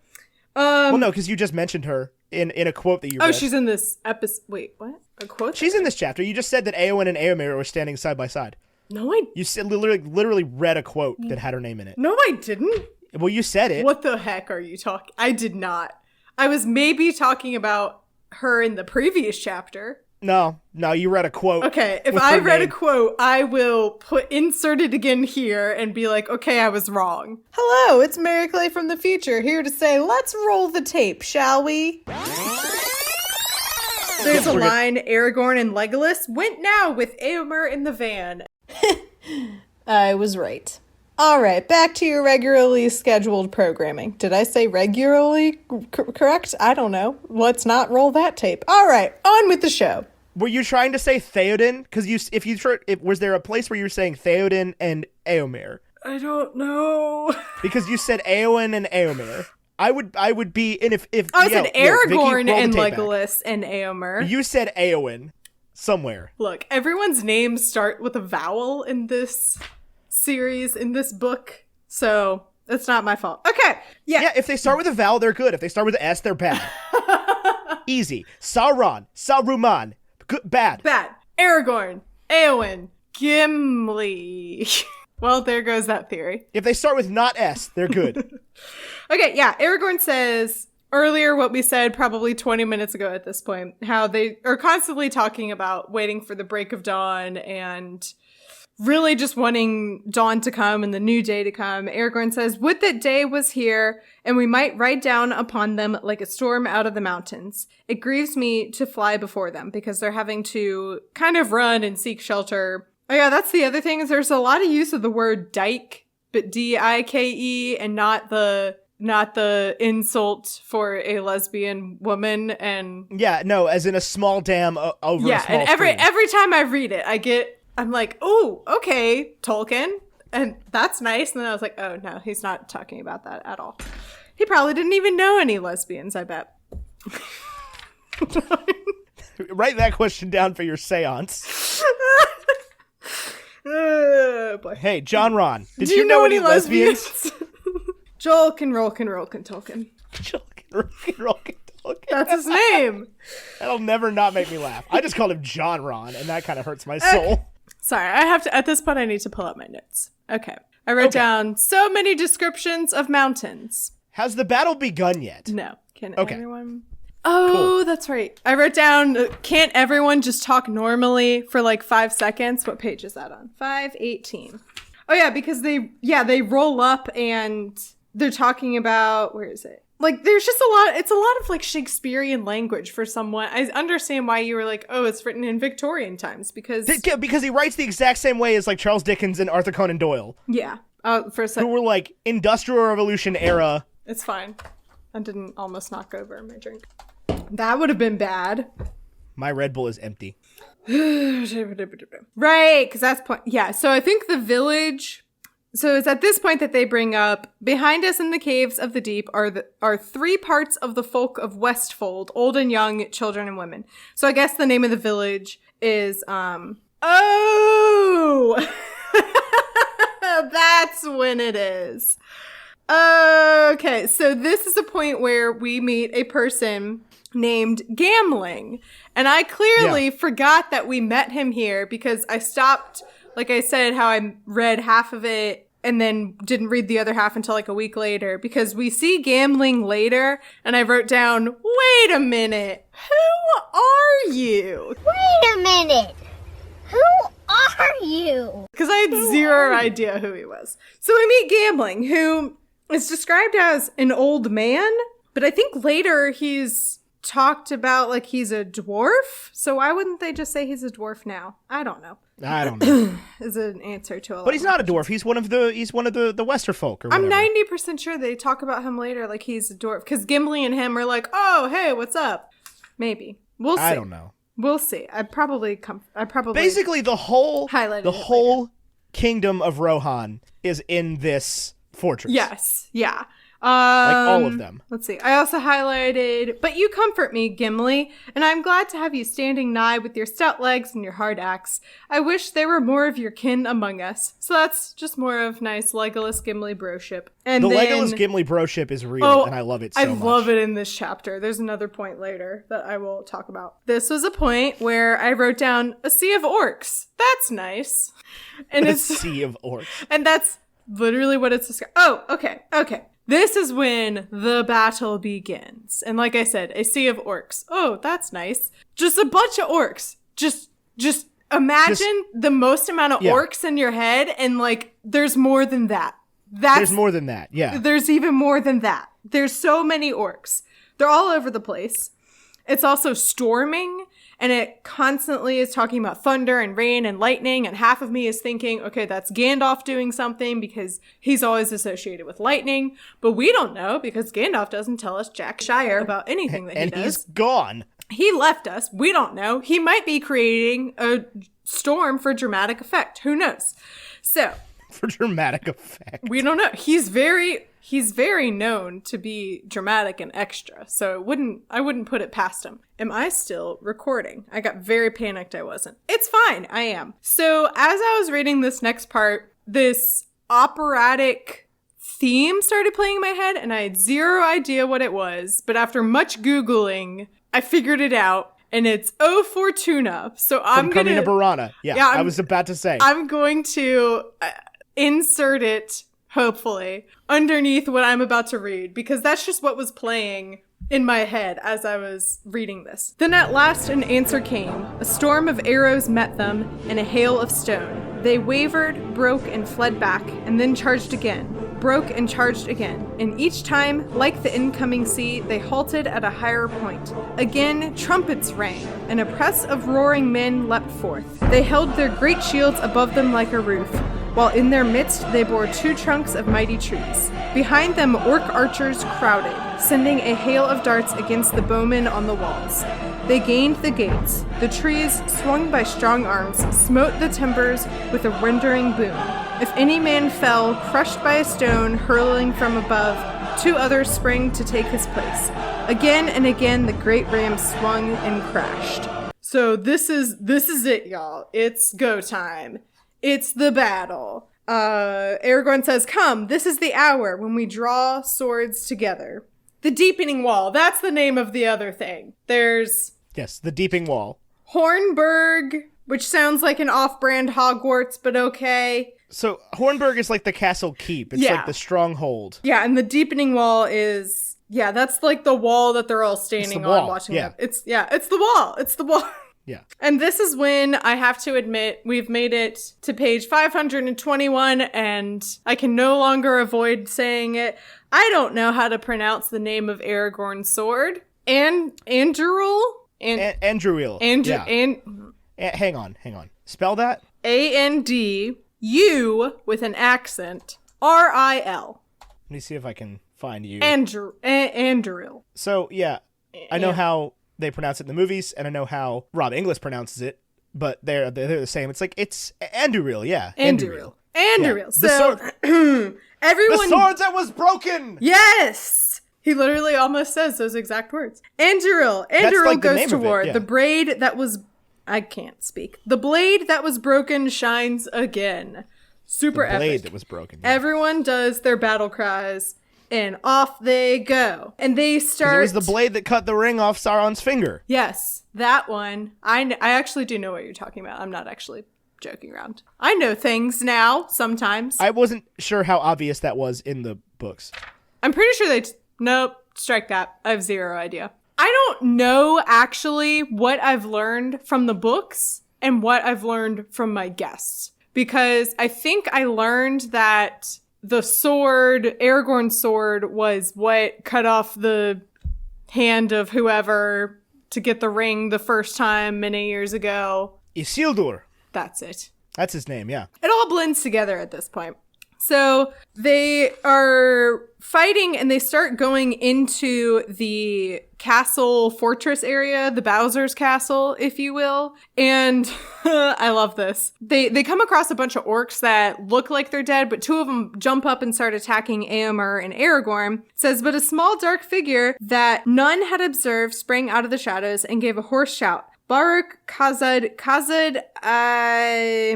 Well, no, because you just mentioned her in a quote that you read. Oh, she's in this episode. Wait, what? A quote? She's in this chapter. You just said that Éowyn and Éomer were standing side by side. No, You said, literally read a quote that had her name in it. No, I didn't. Well, you said it. What the heck are you talking? I did not. I was maybe talking about her in the previous chapter. No, you read a quote. Okay, if I read a quote, I will insert it again here and be like, okay, I was wrong. Hello, it's Mary Clay from the future, here to say, let's roll the tape, shall we? There's a line, Aragorn and Legolas went now with Éomer in the van. I was right. All right, back to your regularly scheduled programming. Did I say regularly correct? I don't know. Let's not roll that tape. All right, on with the show. Were you trying to say Theoden? Because was there a place where you were saying Theoden and Éomer? I don't know. Because you said Éowyn and Éomer. I would be, and if I said Aragorn and Legolas and Éomer. You said Éowyn somewhere. Look, everyone's names start with a vowel in this series, in this book, so it's not my fault. Okay, yeah. If they start with a vowel, they're good. If they start with an S, they're bad. Easy. Sauron, Saruman, good, bad. Aragorn, Éowyn, Gimli. Well, there goes that theory. If they start with not S, they're good. Okay, yeah. Aragorn says earlier what we said probably 20 minutes ago at this point, how they are constantly talking about waiting for the break of dawn and really just wanting dawn to come and the new day to come. Aragorn says, would that day was here, and we might ride down upon them like a storm out of the mountains. It grieves me to fly before them, because they're having to kind of run and seek shelter. Oh yeah, that's the other thing, is there's a lot of use of the word dike, but D-I-K-E, and not the insult for a lesbian woman. And yeah, no, as in a small dam over a small and every time I read it, I'm like, oh, okay, Tolkien. And that's nice. And then I was like, oh, no, he's not talking about that at all. He probably didn't even know any lesbians, I bet. Write that question down for your seance. Boy. Hey, John Ron, did you know any lesbians? Jolkin, Tolkien. Jolkin, Tolkien. That's his name. That'll never not make me laugh. I just called him John Ron, and that kind of hurts my soul. Sorry, I have to, at this point, I need to pull up my notes. Okay. I wrote down so many descriptions of mountains. Has the battle begun yet? No. Can everyone? Oh, cool. That's right. I wrote down, can't everyone just talk normally for like 5 seconds? What page is that on? 518. Oh yeah, because they roll up and they're talking about, where is it? Like, there's just it's a lot of, like, Shakespearean language for someone. I understand why you were like, oh, it's written in Victorian times, because he writes the exact same way as, like, Charles Dickens and Arthur Conan Doyle. Yeah. For a second. Who were, like, Industrial Revolution era. It's fine. I didn't almost knock over my drink. That would have been bad. My Red Bull is empty. Right, because that's point. Yeah, so I think the village... So it's at this point that they bring up, behind us in the caves of the deep are 3 parts of the folk of Westfold, old and young, children and women. So I guess the name of the village is, oh! That's when it is. Okay, so this is a point where we meet a person named Gambling. And I clearly forgot that we met him here because I stopped, like I said, how I read half of it and then didn't read the other half until like a week later because we see Gambling later and I wrote down, wait a minute, who are you? Wait a minute, who are you? Because I had zero idea who he was. So we meet Gambling, who is described as an old man, but I think later he's talked about like he's a dwarf. So why wouldn't they just say he's a dwarf now? I don't know. Is an answer to a lot. But he's not a dwarf. He's one of the Westerfolk or whatever. I'm 90% sure they talk about him later like he's a dwarf because Gimli and him are like, oh, hey, what's up? Maybe. We'll see. I don't know. We'll see. I probably basically the whole kingdom of Rohan is in this fortress. Yes. Yeah. Like all of them. Let's see. I also highlighted, but you comfort me, Gimli, and I'm glad to have you standing nigh with your stout legs and your hard axe. I wish there were more of your kin among us. So that's just more of nice Legolas Gimli broship. And Legolas Gimli broship is real, and I love it so much. I love it in this chapter. There's another point later that I will talk about. This was a point where I wrote down a sea of orcs. That's nice. And it's a sea of orcs. And that's literally what it's described. Oh, okay. This is when the battle begins. And like I said, a sea of orcs. Oh, that's nice. Just a bunch of orcs. Just imagine the most amount of orcs in your head and like there's more than that. There's more than that, yeah. There's even more than that. There's so many orcs. They're all over the place. It's also storming, and it constantly is talking about thunder and rain and lightning, and half of me is thinking, okay, that's Gandalf doing something because he's always associated with lightning, but we don't know because Gandalf doesn't tell us jack shire about anything that he does. And he's gone. He left us. We don't know. He might be creating a storm for dramatic effect. Who knows? So... For dramatic effect. We don't know. He's very known to be dramatic and extra, so I wouldn't put it past him. Am I still recording? I got very panicked I wasn't. It's fine. I am. So as I was reading this next part, this operatic theme started playing in my head, and I had zero idea what it was, but after much Googling, I figured it out. And it's O Fortuna. So I'm going to... Carmina Burana. Yeah, I was about to say. I'm going to insert it, hopefully, underneath what I'm about to read. Because that's just what was playing in my head as I was reading this. Then at last an answer came. A storm of arrows met them, and a hail of stone. They wavered, broke, and fled back, and then charged again. Broke and charged again, and each time, like the incoming sea, they halted at a higher point. Again, trumpets rang, and a press of roaring men leapt forth. They held their great shields above them like a roof, while in their midst they bore two trunks of mighty trees. Behind them orc archers crowded, sending a hail of darts against the bowmen on the walls. They gained the gates. The trees, swung by strong arms, smote the timbers with a rending boom. If any man fell, crushed by a stone hurling from above, two others sprang to take his place. Again and again the great ram swung and crashed. So this is it, y'all. It's go time. It's the battle. Aragorn says, "Come, this is the hour when we draw swords together." The Deepening Wall. That's the name of the other thing. There's... Yes, the Deeping Wall. Hornburg, which sounds like an off-brand Hogwarts, but okay. So Hornburg is like the castle keep. It's like the stronghold. Yeah, and the Deepening Wall is... Yeah, that's like the wall that they're all standing on watching it. It's the wall. It's the wall. Yeah. And this is when I have to admit we've made it to page 521 and I can no longer avoid saying it. I don't know how to pronounce the name of Aragorn's sword. Anduril? Anduril. Hang on. Spell that? Andu with an accent. RIL. Let me see if I can find you. Anduril. So, yeah. I know how they pronounce it in the movies, and I know how Rob Inglis pronounces it, but they're the same. It's like, it's Anduril, yeah. Anduril. Yeah. So, everyone... The sword that was broken! Yes! He literally almost says those exact words. Anduril like goes to war. The braid that was... I can't speak. The blade that was broken shines again. Super epic. The blade that was broken. Yeah. Everyone does their battle cries. and off they go. And they 'Cause start... it was the blade that cut the ring off Sauron's finger. Yes, that one. I actually do know what you're talking about. I'm not actually joking around. I know things now, sometimes. I wasn't sure how obvious that was in the books. I'm pretty sure nope, strike that. I have zero idea. I don't know, actually, what I've learned from the books and what I've learned from my guests. Because I think I learned that the sword, Aragorn's sword, was what cut off the hand of whoever to get the ring the first time many years ago. Isildur. That's it. That's his name, yeah. It all blends together at this point. So they are fighting and they start going into the castle fortress area, the Bowser's castle, if you will. And I love this. They come across a bunch of orcs that look like they're dead, but two of them jump up and start attacking Éomer and Aragorn. It says, but a small dark figure that none had observed sprang out of the shadows and gave a hoarse shout. Baruch Khazad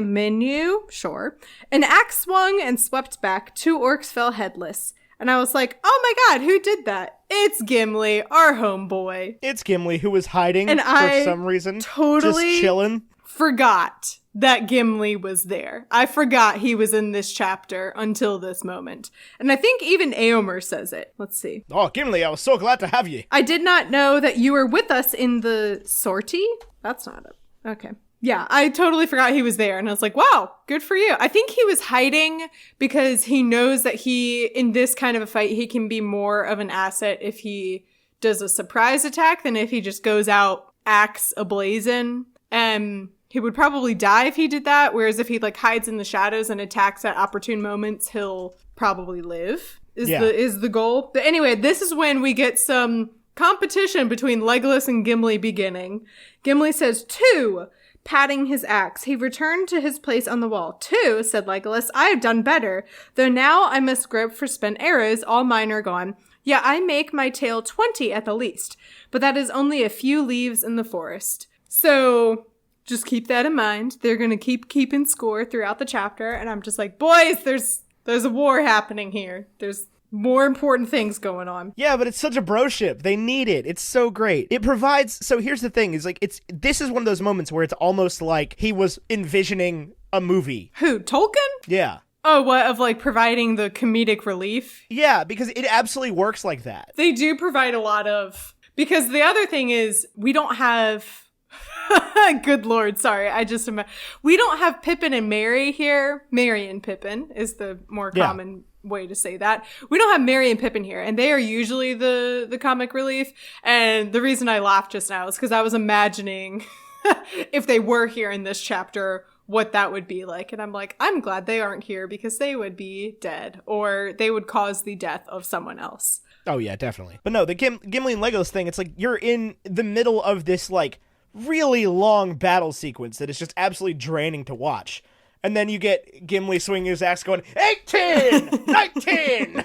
Menu, sure. An axe swung and swept back. Two orcs fell headless. And I was like, oh my god, who did that? It's Gimli, our homeboy. It's Gimli, who was hiding And for some reason. Totally just chilling. Forgot that Gimli was there. I forgot he was in this chapter until this moment. And I think even Éomer says it. Let's see. Oh, Gimli, I was so glad to have you. I did not know that you were with us in the sortie. That's not it. Okay. Yeah, I totally forgot he was there. And I was like, wow, good for you. I think he was hiding because he knows that in this kind of a fight, he can be more of an asset if he does a surprise attack than if he just goes out axe ablazing. And he would probably die if he did that. Whereas if he hides in the shadows and attacks at opportune moments, he'll probably live is the goal. But anyway, this is when we get some competition between Legolas and Gimli beginning. Gimli says, 2, patting his axe. He returned to his place on the wall. 2, said Legolas, I have done better. Though now I must grope for spent arrows, all mine are gone. Yeah, I make my tale 20 at the least, but that is only a few leaves in the forest. So just keep that in mind. They're going to keep keeping score throughout the chapter. And I'm just like, boys, there's a war happening here. There's more important things going on. Yeah, but it's such a broship. They need it. It's so great. It provides. So here's the thing: this is one of those moments where it's almost like he was envisioning a movie. Who, Tolkien? Yeah. Oh, what, of providing the comedic relief? Yeah, because it absolutely works like that. They do provide a lot of. Because the other thing is, we don't have. Good Lord, sorry. We don't have Pippin and Merry here. Merry and Pippin is the more common way to say that. We don't have Merry and Pippin here, and they are usually the comic relief. And the reason I laughed just now is because I was imagining if they were here in this chapter, what that would be like. And I'm like, I'm glad they aren't here because they would be dead or they would cause the death of someone else. Oh yeah, definitely. But no, the Gimli and Legolas thing, it's like you're in the middle of this really long battle sequence that is just absolutely draining to watch. And then you get Gimli swinging his axe going, 18! 19!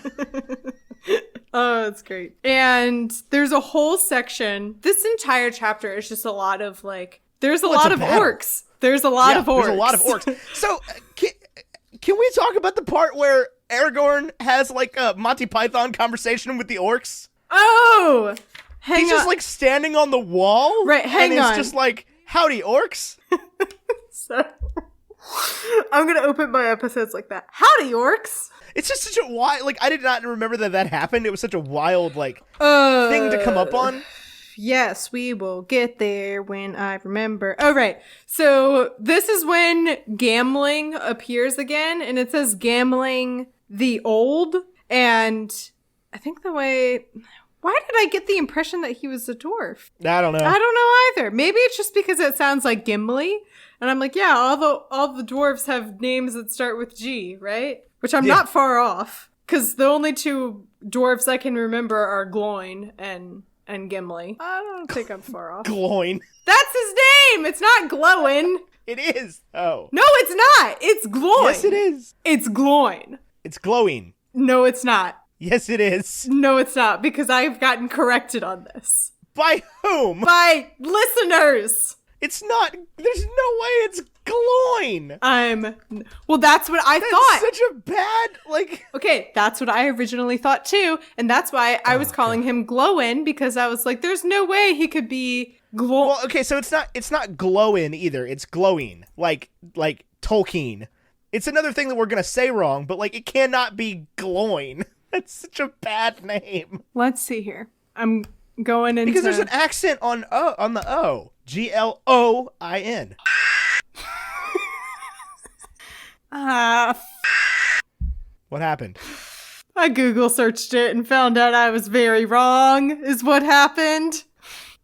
Oh, that's great. And there's a whole section. This entire chapter is just a lot of there's a lot of orcs. There's a lot of orcs. There's a lot of orcs. So, can we talk about the part where Aragorn has a Monty Python conversation with the orcs? Oh! He's just standing on the wall. Right, hang on. And it's just howdy, orcs. So, I'm going to open my episodes like that. Howdy, orcs. It's just such a wild, I did not remember that happened. It was such a wild, thing to come up on. Yes, we will get there when I remember. Oh, right. So this is when Gambling appears again, and it says Gambling the Old. And I think why did I get the impression that he was a dwarf? I don't know. I don't know either. Maybe it's just because it sounds like Gimli. And I'm like, yeah, all the dwarves have names that start with G, right? Which I'm not far off. Because the only two dwarves I can remember are Gloin and Gimli. I don't think I'm far off. Gloin. That's his name! It's not Glowin. It is. Oh. No, it's not. It's Gloin. Yes, it is. It's Gloin. It's glowing. No, it's not. Yes, it is. No, it's not, because I've gotten corrected on this. By whom? By listeners. It's not. There's no way it's Gloin. Well, that's what I thought. Such a bad, like... Okay, that's what I originally thought too. And that's why I was calling him Glowin, because I was like, there's no way he could be Well, okay, so it's not glowin either. It's glowing. Like Tolkien. It's another thing that we're going to say wrong, but like it cannot be glowing. That's such a bad name. Let's see here. I'm going into... Because there's an accent on the O. Gloin. What happened? I Google searched it and found out I was very wrong, is what happened.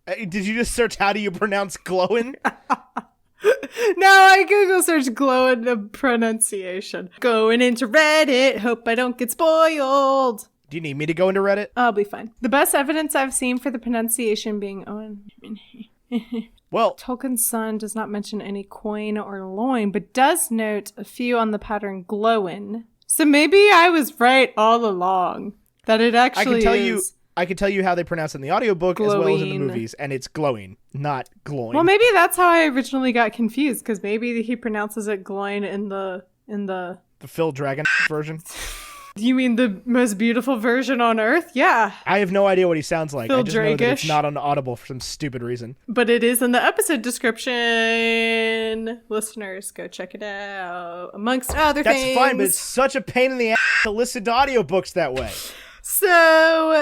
Did you just search how do you pronounce glowin? No, I Google searched glowin the pronunciation. Going into Reddit, hope I don't get spoiled. Do you need me to go into Reddit? I'll be fine. The best evidence I've seen for the pronunciation being Owen. Well, Tolkien's son does not mention any coin or loin, but does note a few on the pattern glowin. So maybe I was right all along. That it actually I can tell you how they pronounce it in the audiobook as well as in the movies, and it's glowing, not glowing. Well, maybe that's how I originally got confused, because maybe he pronounces it glowing in the Phil Dragon version. You mean the most beautiful version on Earth? Yeah. I have no idea what he sounds like. Phil I just know that it's Dragish. not on Audible for some stupid reason. But it is in the episode description. Listeners, go check it out. Amongst other things. That's fine, but it's such a pain in the ass to listen to audiobooks that way. So,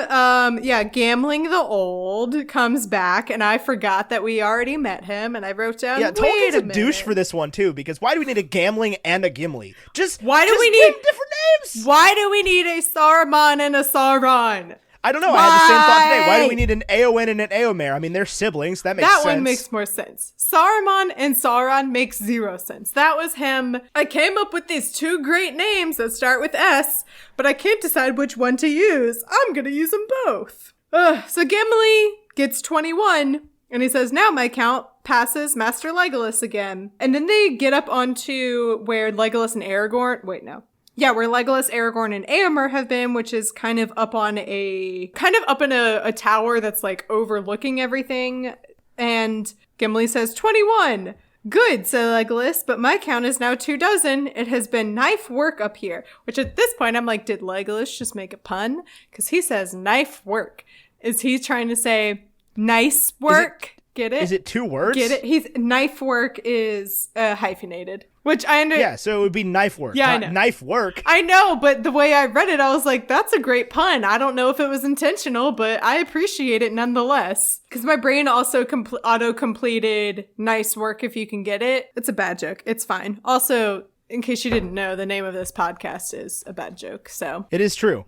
Gamling the Old comes back, and I forgot that we already met him, and I wrote down, Tolkien's a a douche for this one, too, because why do we need a Gamling and a Gimli? Why do we need need different names? Why do we need a Saruman and a Sauron? I don't know. I had the same thought today. Why do we need an Éowyn and an Éomer? I mean, they're siblings. That makes sense. That one makes more sense. Saruman and Sauron makes zero sense. That was him. I came up with these two great names that start with S, but I can't decide which one to use. I'm going to use them both. So Gimli gets 21, and he says, now my count passes Master Legolas again. And then they get up onto where Legolas and Aragorn... Wait, no. Yeah, where Legolas, Aragorn, and Éomer have been, which is kind of up in a tower that's like overlooking everything. And Gimli says, 21. Good, said Legolas, but my count is now 24. It has been knife work up here. Which at this point, I'm like, did Legolas just make a pun? Because he says knife work. Is he trying to say nice work? Get it? Is it two words? Get it? Knife work is hyphenated. Which I understand. Yeah, so it would be knife work. Yeah, not I know. Knife work. I know, but the way I read it, I was like, that's a great pun. I don't know if it was intentional, but I appreciate it nonetheless. Because my brain also auto-completed nice work if you can get it. It's a bad joke. It's fine. Also, in case you didn't know, the name of this podcast is a bad joke, so. It is true.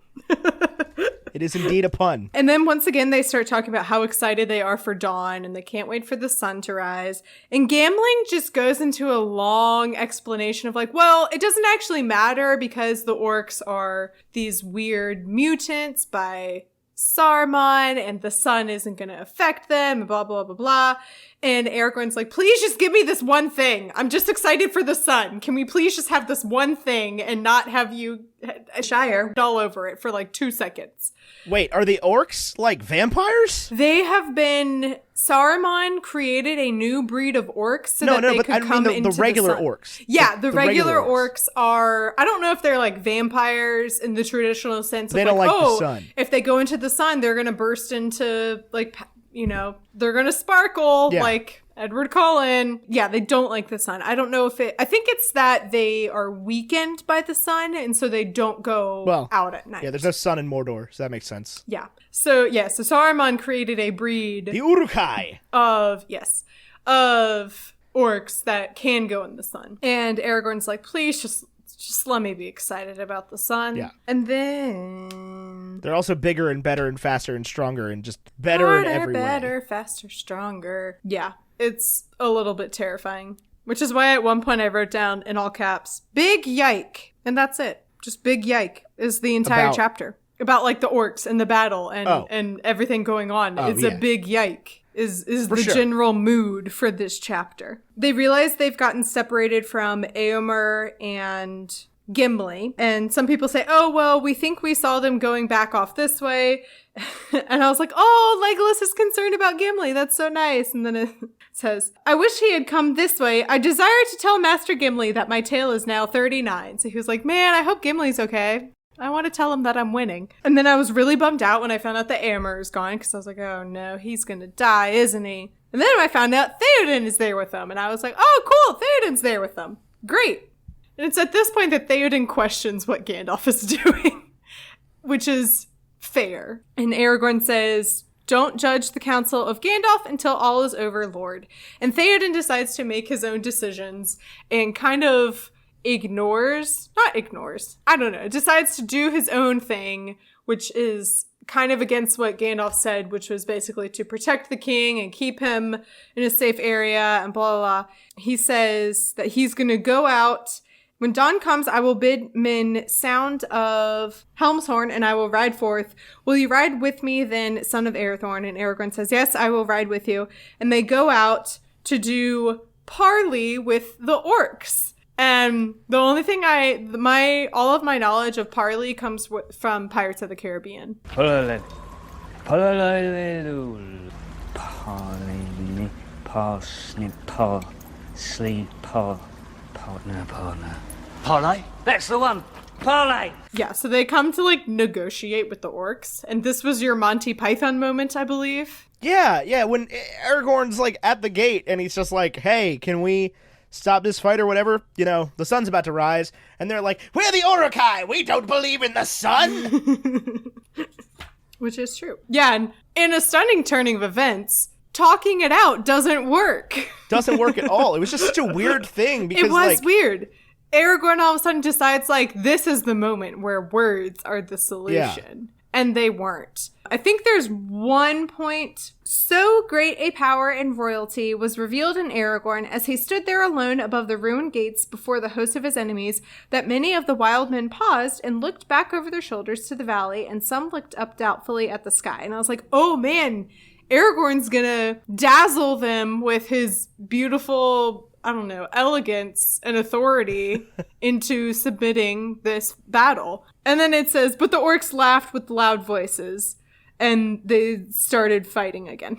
It is indeed a pun. And then once again, they start talking about how excited they are for dawn and they can't wait for the sun to rise. And Gamling just goes into a long explanation of like, well, it doesn't actually matter because the orcs are these weird mutants by Saruman and the sun isn't going to affect them and blah, blah, blah, blah. And Aragorn's like, please just give me this one thing. I'm just excited for the sun. Can we please just have this one thing and not have you Shire all over it for like 2 seconds? Wait, are the orcs like vampires? They have been... Saruman created a new breed of orcs so that they could come into the regular sun. Orcs. Yeah, the regular orcs are... I don't know if they're like vampires in the traditional sense they of don't like, the sun. If they go into the sun, they're going to burst into like, you know, they're going to sparkle like Edward Cullen. Yeah, they don't like the sun. I don't know if I think it's that they are weakened by the sun and so they don't go out at night. Yeah, there's no sun in Mordor, so that makes sense. Yeah. So Saruman created a breed... The Uruk-hai! Of orcs that can go in the sun. And Aragorn's like, please just let me be excited about the sun. Yeah. And then... They're also bigger and better and faster and stronger and just better in every way. Better, faster, stronger. Yeah. It's a little bit terrifying. Which is why at one point I wrote down in all caps, big yike. And that's it. Just big yike is the entire chapter. About like the orcs and the battle and everything going on. It's a big yike is the general mood for this chapter. They realize they've gotten separated from Éomer and Gimli. And some people say, oh, well, we think we saw them going back off this way. And I was like, oh, Legolas is concerned about Gimli. That's so nice. And then it says, I wish he had come this way. I desire to tell Master Gimli that my tale is now 39. So he was like, man, I hope Gimli's okay. I want to tell him that I'm winning. And then I was really bummed out when I found out that Éomer is gone, because I was like, oh no, he's going to die, isn't he? And then I found out Theoden is there with them. And I was like, oh, cool, Theoden's there with them. Great. And it's at this point that Theoden questions what Gandalf is doing, which is fair. And Aragorn says, don't judge the counsel of Gandalf until all is over, Lord. And Theoden decides to make his own decisions and kind of decides to do his own thing, which is kind of against what Gandalf said, which was basically to protect the king and keep him in a safe area and blah, blah, blah. He says that he's going to go out. When dawn comes, I will bid men sound of Helm's horn, and I will ride forth. Will you ride with me then, son of Arathorn? And Aragorn says, yes, I will ride with you. And they go out to do parley with the orcs. And the only thing all of my knowledge of parley comes from Pirates of the Caribbean. Parley, that's the one. Parley. Yeah, so they come to negotiate with the orcs, and this was your Monty Python moment, I believe. Yeah, when Aragorn's at the gate and he's just like, hey, can we stop this fight or whatever? The sun's about to rise. And they're like, we're the Uruk-hai. We don't believe in the sun. Which is true. Yeah, and in a stunning turning of events, talking it out doesn't work. Doesn't work at all. It was just such a weird thing because it was weird. Aragorn all of a sudden decides this is the moment where words are the solution. Yeah. And they weren't. I think there's one point. So great a power and royalty was revealed in Aragorn as he stood there alone above the ruined gates before the host of his enemies, that many of the wild men paused and looked back over their shoulders to the valley, and some looked up doubtfully at the sky. And I was like, oh man, Aragorn's gonna dazzle them with his beautiful, elegance and authority into submitting this battle. And then it says, but the orcs laughed with loud voices and they started fighting again.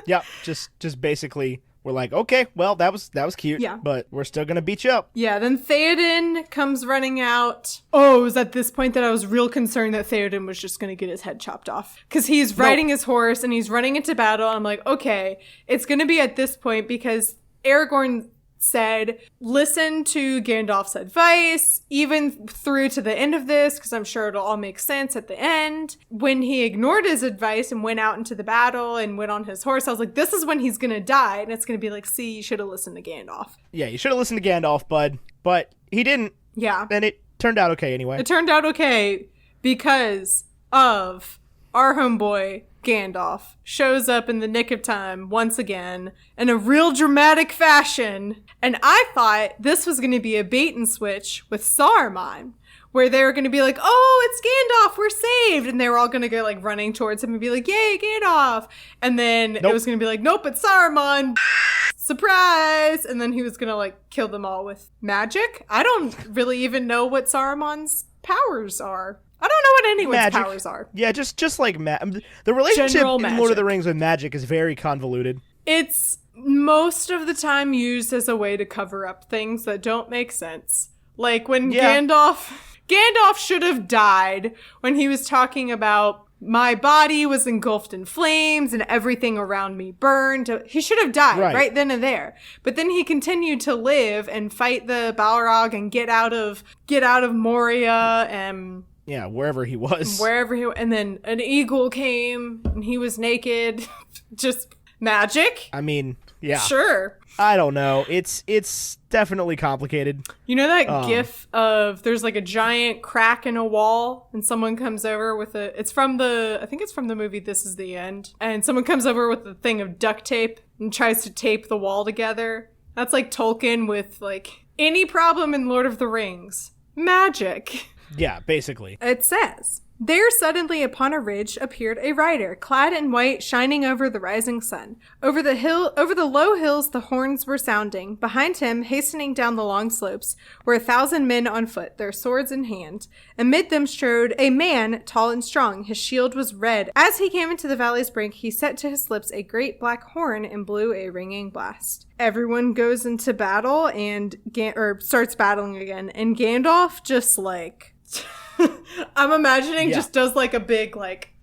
Yeah, just basically we're like, okay, well, that was cute, yeah, but we're still gonna beat you up. Yeah, then Theoden comes running out. Oh, it was at this point that I was real concerned that Theoden was just gonna get his head chopped off. Because he's riding his horse and he's running into battle, and I'm like, okay, it's gonna be at this point because Aragorn said, listen to Gandalf's advice, even through to the end of this, because I'm sure it'll all make sense at the end. When he ignored his advice and went out into the battle and went on his horse, I was like, this is when he's going to die. And it's going to be like, see, you should have listened to Gandalf. Yeah, you should have listened to Gandalf, bud. But he didn't. Yeah. And it turned out okay anyway. It turned out okay because of our homeboy, Gandalf, shows up in the nick of time once again in a real dramatic fashion. And I thought this was going to be a bait and switch with Saruman, where they were going to be like, oh, it's Gandalf, we're saved. And they were all going to go running towards him and be like, yay, Gandalf. And then it was going to be like, nope, it's Saruman. Surprise. And then he was going to kill them all with magic. I don't really even know what Saruman's powers are. I don't know what anyone's powers are. Yeah, just the relationship in Lord of the Rings with magic is very convoluted. It's most of the time used as a way to cover up things that don't make sense. Like when Gandalf should have died when he was talking about my body was engulfed in flames and everything around me burned. He should have died right then and there. But then he continued to live and fight the Balrog and get out of Moria and yeah, wherever he was. And then an eagle came and he was naked. Just magic. I mean, yeah. Sure. I don't know. It's definitely complicated. You know that gif of there's a giant crack in a wall and someone comes over with I think it's from the movie This Is the End. And someone comes over with a thing of duct tape and tries to tape the wall together. That's like Tolkien with any problem in Lord of the Rings. Magic. Yeah, basically. It says, There suddenly upon a ridge appeared a rider, clad in white, shining over the rising sun. Over the low hills the horns were sounding. Behind him, hastening down the long slopes, were 1,000 men on foot, their swords in hand. Amid them strode a man, tall and strong. His shield was red. As he came into the valley's brink, he set to his lips a great black horn and blew a ringing blast. Everyone goes into battle and starts battling again, and Gandalf just like... I'm imagining just does like a big like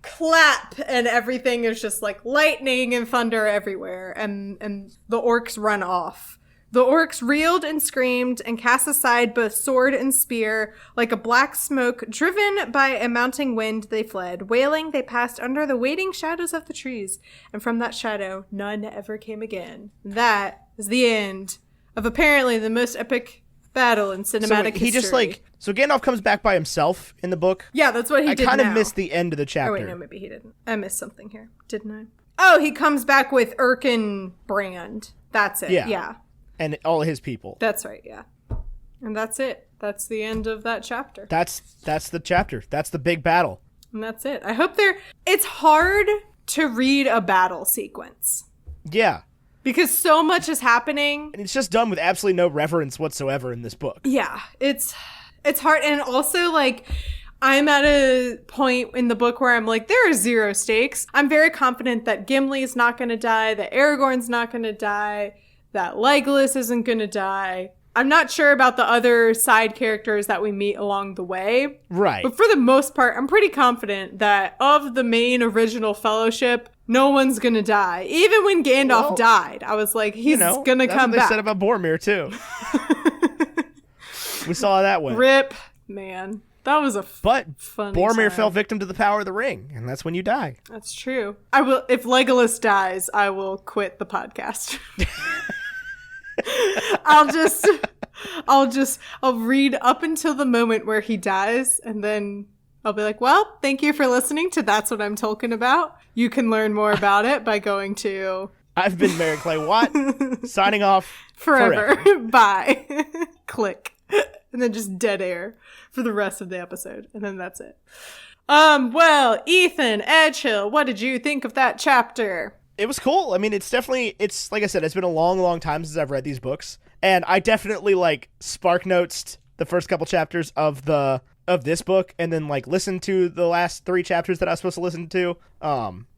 clap and everything is just like lightning and thunder everywhere and the orcs run off. The orcs reeled and screamed and cast aside both sword and spear. Like a black smoke driven by a mounting wind they fled. Wailing they passed under the waiting shadows of the trees, and from that shadow none ever came again. That is the end of apparently the most epic battle in cinematic history. He just so Gandalf comes back by himself in the book. Yeah, that's what he did. I kind of missed the end of the chapter. Oh wait, no, maybe he didn't. I missed something here, didn't I? Oh, he comes back with Erkin Brand. That's it. Yeah. And all his people. That's right. Yeah. And that's it. That's the end of that chapter. That's the chapter. That's the big battle. And that's it. I hope it's hard to read a battle sequence. Yeah. Because so much is happening. And it's just done with absolutely no reverence whatsoever in this book. Yeah. It's hard. And also, like, I'm at a point in the book where I'm like, there are zero stakes. I'm very confident that Gimli's not going to die, that Aragorn's not going to die, that Legolas isn't going to die. I'm not sure about the other side characters that we meet along the way. Right. But for the most part, I'm pretty confident that of the main original fellowship, no one's going to die. Even when Gandalf died, I was like, he's going to come back. That's what they said about Boromir, too. We saw how that went. Rip, man. That was a funny Boromir time. fell victim to the power of the ring, and that's when you die. That's true. I will. If Legolas dies, I will quit the podcast. I'll read up until the moment where he dies, and then I'll be like, well, thank you for listening to That's What I'm Tolkien About. You can learn more about it by going to... I've been Mary Clay Watt, signing off forever. Bye. Click. And then just dead air for the rest of the episode. And then that's it. Well, Ethan, Edghill, what did you think of that chapter? It was cool. I mean, it's like I said, it's been a long, long time since I've read these books. And I definitely like spark notes the first couple chapters of this book, and then like listen to the last 3 chapters that I was supposed to listen to.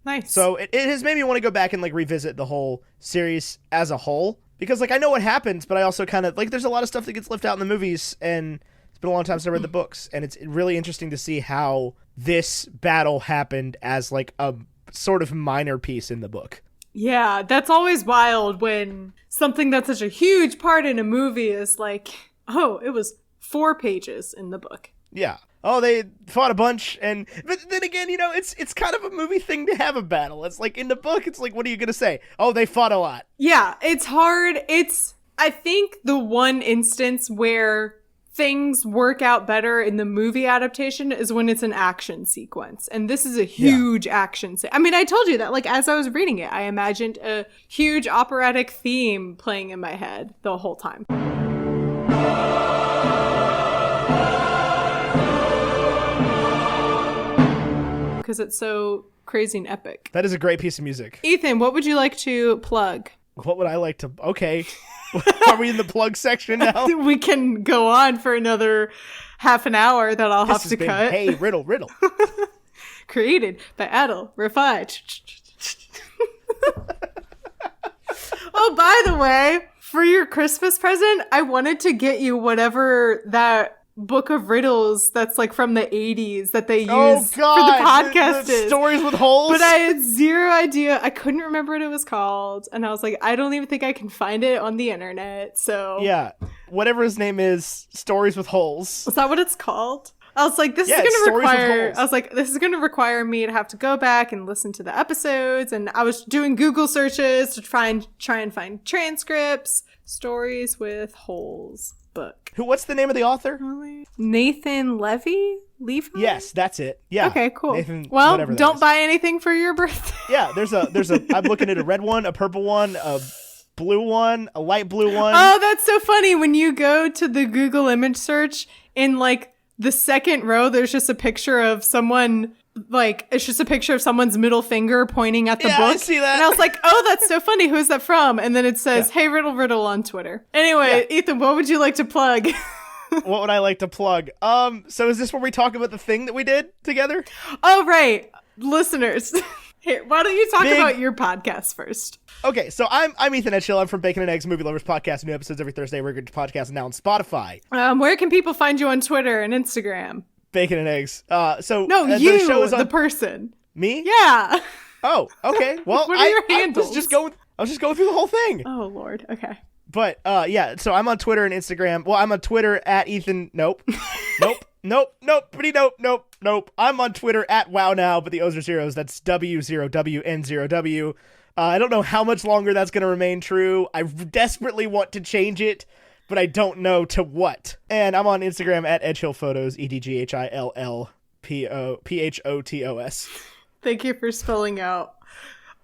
Nice. So it has made me want to go back and like revisit the whole series as a whole, because like I know what happens, but I also kind of like there's a lot of stuff that gets left out in the movies, and it's been a long time since I read the books, and it's really interesting to see how this battle happened as like a sort of minor piece in the book. Yeah, that's always wild when something that's such a huge part in a movie is like, oh, it was 4 pages in the book. Yeah. Oh, they fought a bunch, but then again, it's kind of a movie thing to have a battle. It's like in the book, it's like, what are you gonna say? Oh, they fought a lot. Yeah, it's hard. I think the one instance where things work out better in the movie adaptation is when it's an action sequence. And this is a huge action I mean, I told you that, like, as I was reading it, I imagined a huge operatic theme playing in my head the whole time. Because it's so crazy and epic. That is a great piece of music. Ethan, what would you like to plug? What would I like to... Okay. Are we in the plug section now? We can go on for another half an hour that I'll have to cut. Hey, riddle. Created by Adel Rafai. Oh, by the way, for your Christmas present, I wanted to get you whatever that book of riddles that's like from the 80s that they use for the podcast the stories with holes. But I had zero idea. I couldn't remember what it was called, and I was like, I don't even think I can find it on the internet. So yeah, whatever his name is, stories with holes. Is that what it's called? I was like, this is going to require me to have to go back and listen to the episodes, and I was doing Google searches to try and find transcripts. Stories with holes book. What's the name of the author? Nathan Levi? Yes, that's it. Yeah. Okay, cool. Nathan, well, don't buy anything for your birthday. Yeah, there's a I'm looking at a red one, a purple one, a blue one, a light blue one. Oh, that's so funny. When you go to the Google image search in like the second row, there's just a picture of someone, like, it's just a picture of someone's middle finger pointing at the book. I see that. And I was like, oh, that's so funny. Who's that from? And then it says, hey, Riddle Riddle on Twitter. Anyway, Ethan, what would you like to plug? What would I like to plug? So is this where we talk about the thing that we did together? Oh, right. Listeners, here, why don't you talk about your podcast first? Okay, so I'm Ethan Edghill. I'm from Bacon and Eggs Movie Lovers Podcast. New episodes every Thursday. We're a good podcast now on Spotify. Where can people find you on Twitter and Instagram? Bacon and Eggs. So no, the you, show is on... the person. Me? Yeah. Oh, okay. Well, what are your handles? I was just going through the whole thing. Oh Lord. Okay. But yeah, so I'm on Twitter and Instagram. Well, I'm on Twitter at Ethan. Nope. I'm on Twitter at Wow Now, but the O's are zeros. That's W0WN0W. I don't know how much longer that's going to remain true. I desperately want to change it, but I don't know to what. And I'm on Instagram at Edghill Photos, EDGHILLPHOTOS. Thank you for spelling out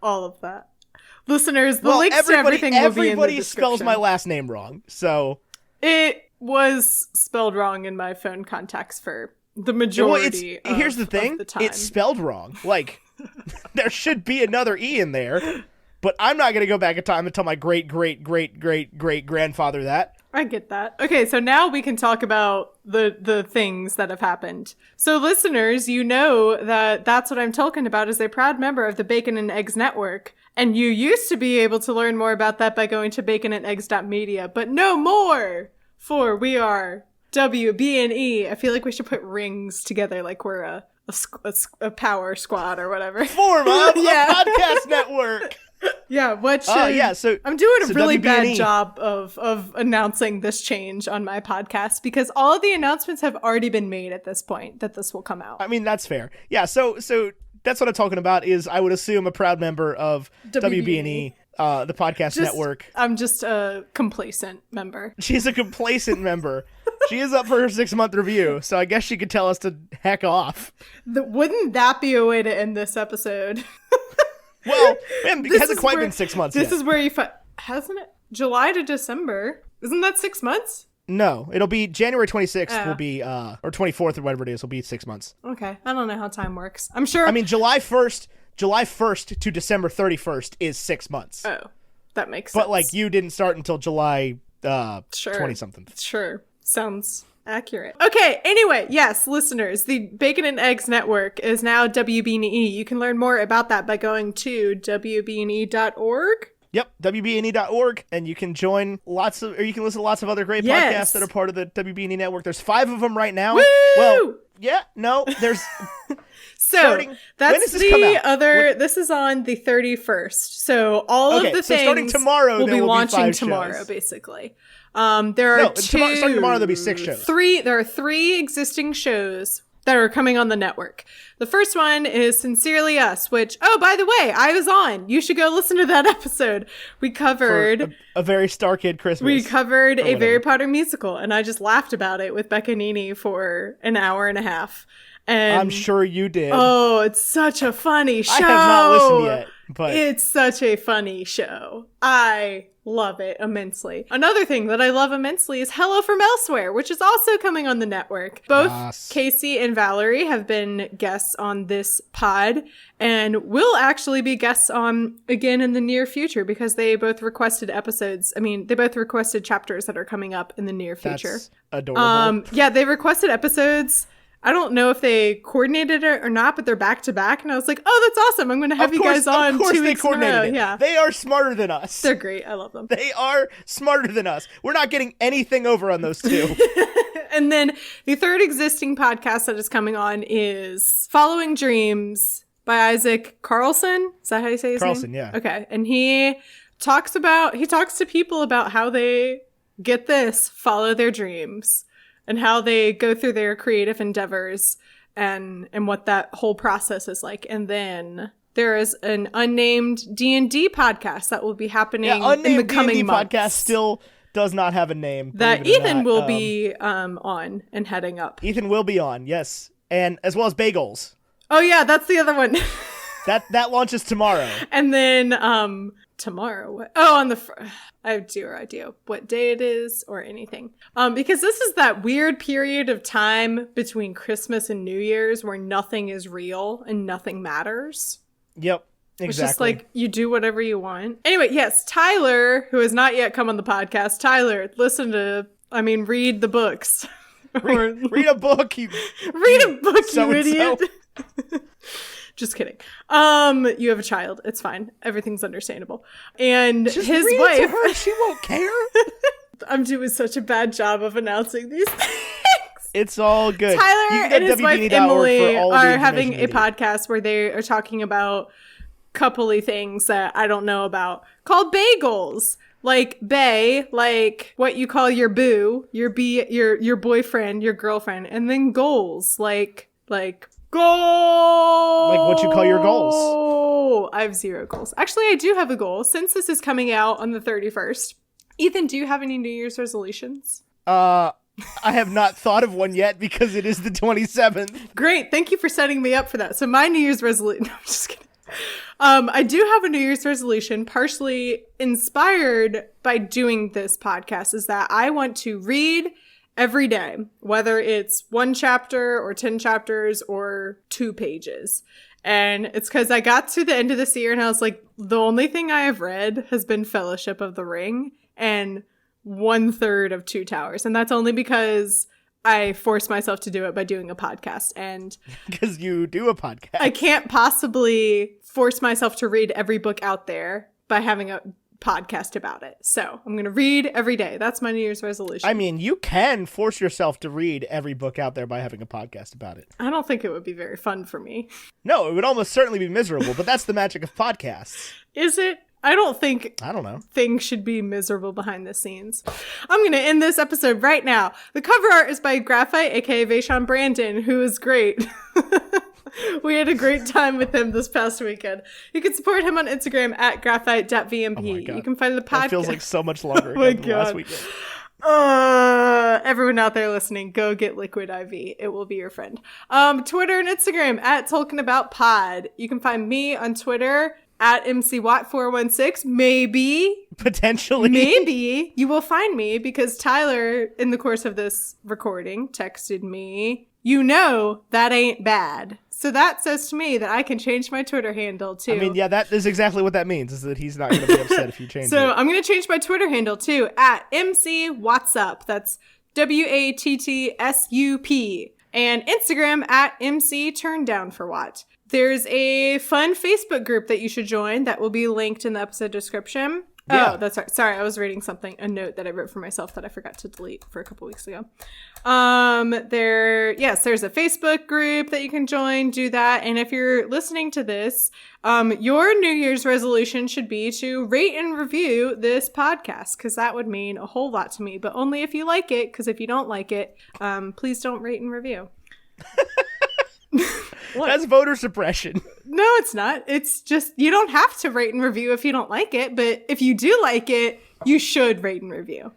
all of that. Listeners, the links to everything will be in the description. Everybody spells my last name wrong, so... It was spelled wrong in my phone contacts for the majority here's the thing, of the time. It's spelled wrong. Like, there should be another E in there, but I'm not going to go back in time and tell my great-great-great-great-great-grandfather that. I get that. Okay, so now we can talk about the things that have happened. So listeners, you know that That's What I'm Talking About is a proud member of the Bacon and Eggs Network. And you used to be able to learn more about that by going to baconandeggs.media, but no more, for we are WBNE. I feel like we should put rings together like we're a power squad or whatever. Form up a podcast network. Yeah, so I'm doing a really bad job of announcing this change on my podcast because all of the announcements have already been made at this point that this will come out. I mean, that's fair. Yeah, so that's what I'm talking about is I would assume a proud member of WBNE, the podcast network. I'm just a complacent member. She's a complacent member. She is up for her 6-month review, so I guess she could tell us to heck off. Wouldn't that be a way to end this episode? Well, it hasn't quite been 6 months yet. This is where you hasn't it? July to December. Isn't that 6 months? No, it'll be January 26th will be, or 24th or whatever it is, will be 6 months. Okay. I don't know how time works. I'm sure. I mean, July 1st to December 31st is 6 months. Oh, that makes sense. But, like, you didn't start until July 20-something. Sure. Sounds accurate. Okay, anyway, yes, listeners, the Bacon and Eggs Network is now WBNE. You can learn more about that by going to WBNE.org. Yep, WBNE.org, and you can you can listen to lots of other great podcasts that are part of the WBNE network. There's 5 of them right now. Woo! Well, yeah, no, there's... That's the other... This is on the 31st. So all of the things starting tomorrow, will be launching be tomorrow, shows. basically. Starting tomorrow there'll be 6 shows. There are 3 existing shows that are coming on the network. The first one is Sincerely Us, which, oh, by the way, I was on. You should go listen to that episode. We covered... a very Star Kid Christmas. We covered a Harry Potter musical, and I just laughed about it with Becca Nini for an hour and a half. And I'm sure you did. Oh, it's such a funny show. I have not listened yet, but... It's such a funny show. I love it immensely. Another thing that I love immensely is Hello from Elsewhere, which is also coming on the network. Both Casey and Valerie have been guests on this pod and will actually be guests on again in the near future because they both requested episodes. I mean, they both requested chapters that are coming up in the near future. That's adorable. Yeah, they requested episodes. I don't know if they coordinated it or not, but they're back to back. And I was like, oh, that's awesome. I'm going to have you guys on 2 weeks in a row. Yeah. They are smarter than us. They're great. I love them. They are smarter than us. We're not getting anything over on those 2. And then the third existing podcast that is coming on is Following Dreams by Isaac Carlson. Is that how you say his name? Carlson, yeah. Okay. And he talks to people about how they, get this, follow their dreams. And how they go through their creative endeavors and what that whole process is like. And then there is an unnamed D&D podcast that will be happening in the coming months. Podcast still does not have a name. That Ethan will be on and heading up. Ethan will be on, yes. And as well as Bagels. Oh yeah, that's the other one. that launches tomorrow. And then tomorrow. Oh, on the I have zero idea what day it is or anything. Because this is that weird period of time between Christmas and New Year's where nothing is real and nothing matters. Yep. Exactly. It's just like you do whatever you want. Anyway, yes, Tyler, who has not yet come on the podcast. Tyler, read the books. Read a book, you idiot. Just kidding. You have a child. It's fine. Everything's understandable. And just his read wife, it to her. She won't care. I'm doing such a bad job of announcing these things. It's all good. Tyler and his wife Emily are having a needed. podcast where they are talking about coupley things that I don't know about called bagels. Like bae, like what you call your boo, your boyfriend, your girlfriend, and then goals, like goals. Like what you call your goals. I have 0 goals. Actually, I do have a goal. Since this is coming out on the 31st. Ethan, do you have any New Year's resolutions? I have not thought of one yet because it is the 27th. Great. Thank you for setting me up for that. So my New Year's resolution... No, I'm just kidding. I do have a New Year's resolution, partially inspired by doing this podcast, is that I want to read every day, whether it's 1 chapter or 10 chapters or 2 pages. And it's because I got to the end of this year and I was like, the only thing I have read has been Fellowship of the Ring and 1/3 of Two Towers. And that's only because I forced myself to do it by doing a podcast. And because you do a podcast. I can't possibly force myself to read every book out there by having a podcast about it. So I'm going to read every day. That's my New Year's resolution. I mean, you can force yourself to read every book out there by having a podcast about it. I don't think it would be very fun for me. No, it would almost certainly be miserable, but that's the magic of podcasts. Is it? I don't know. Things should be miserable behind the scenes. I'm going to end this episode right now. The cover art is by Graphite, aka Vaishon Brandon, who is great. We had a great time with him this past weekend. You can support him on Instagram at graphite.vmp. Oh my God. You can find the podcast. That feels like so much longer Oh my ago than last God. weekend. Everyone out there listening, go get Liquid IV. It will be your friend. Twitter and Instagram at TolkienAboutPod. You can find me on Twitter at MCWatt416. Maybe you will find me because Tyler, in the course of this recording, texted me, that ain't bad. So that says to me that I can change my Twitter handle too. I mean, yeah, that is exactly what that means, is that he's not going to be upset if you change it. So I'm going to change my Twitter handle too, at MCWhatsup. That's WATTSUP. And Instagram at MCTurndownForWhat. There's a fun Facebook group that you should join that will be linked in the episode description. Yeah. Oh, that's right. Sorry, I was reading a note that I wrote for myself that I forgot to delete for a couple weeks ago. There's a Facebook group that you can join. Do that. And if you're listening to this, your New Year's resolution should be to rate and review this podcast, because that would mean a whole lot to me, but only if you like it, because if you don't like it, please don't rate and review. That's voter suppression. No, it's not. It's just, you don't have to rate and review if you don't like it, but if you do like it, you should rate and review.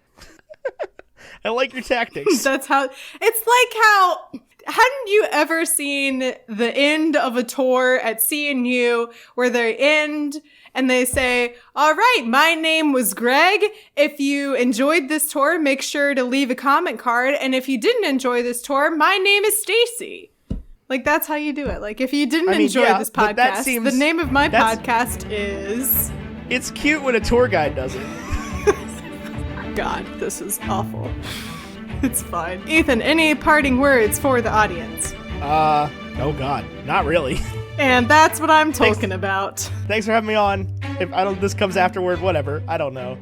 I like your tactics. That's how, it's like how, hadn't you ever seen the end of a tour at CNU where they end and they say, all right, my name was Greg. If you enjoyed this tour, make sure to leave a comment card. And if you didn't enjoy this tour, my name is Stacy. Like, that's how you do it. Like, if you didn't enjoy this podcast, the name of my podcast is... It's cute when a tour guide does it. God, this is awful. It's fine. Ethan, any parting words for the audience? Oh God, not really. And that's what I'm talking about. Thanks for having me on. If this comes afterward, whatever. I don't know.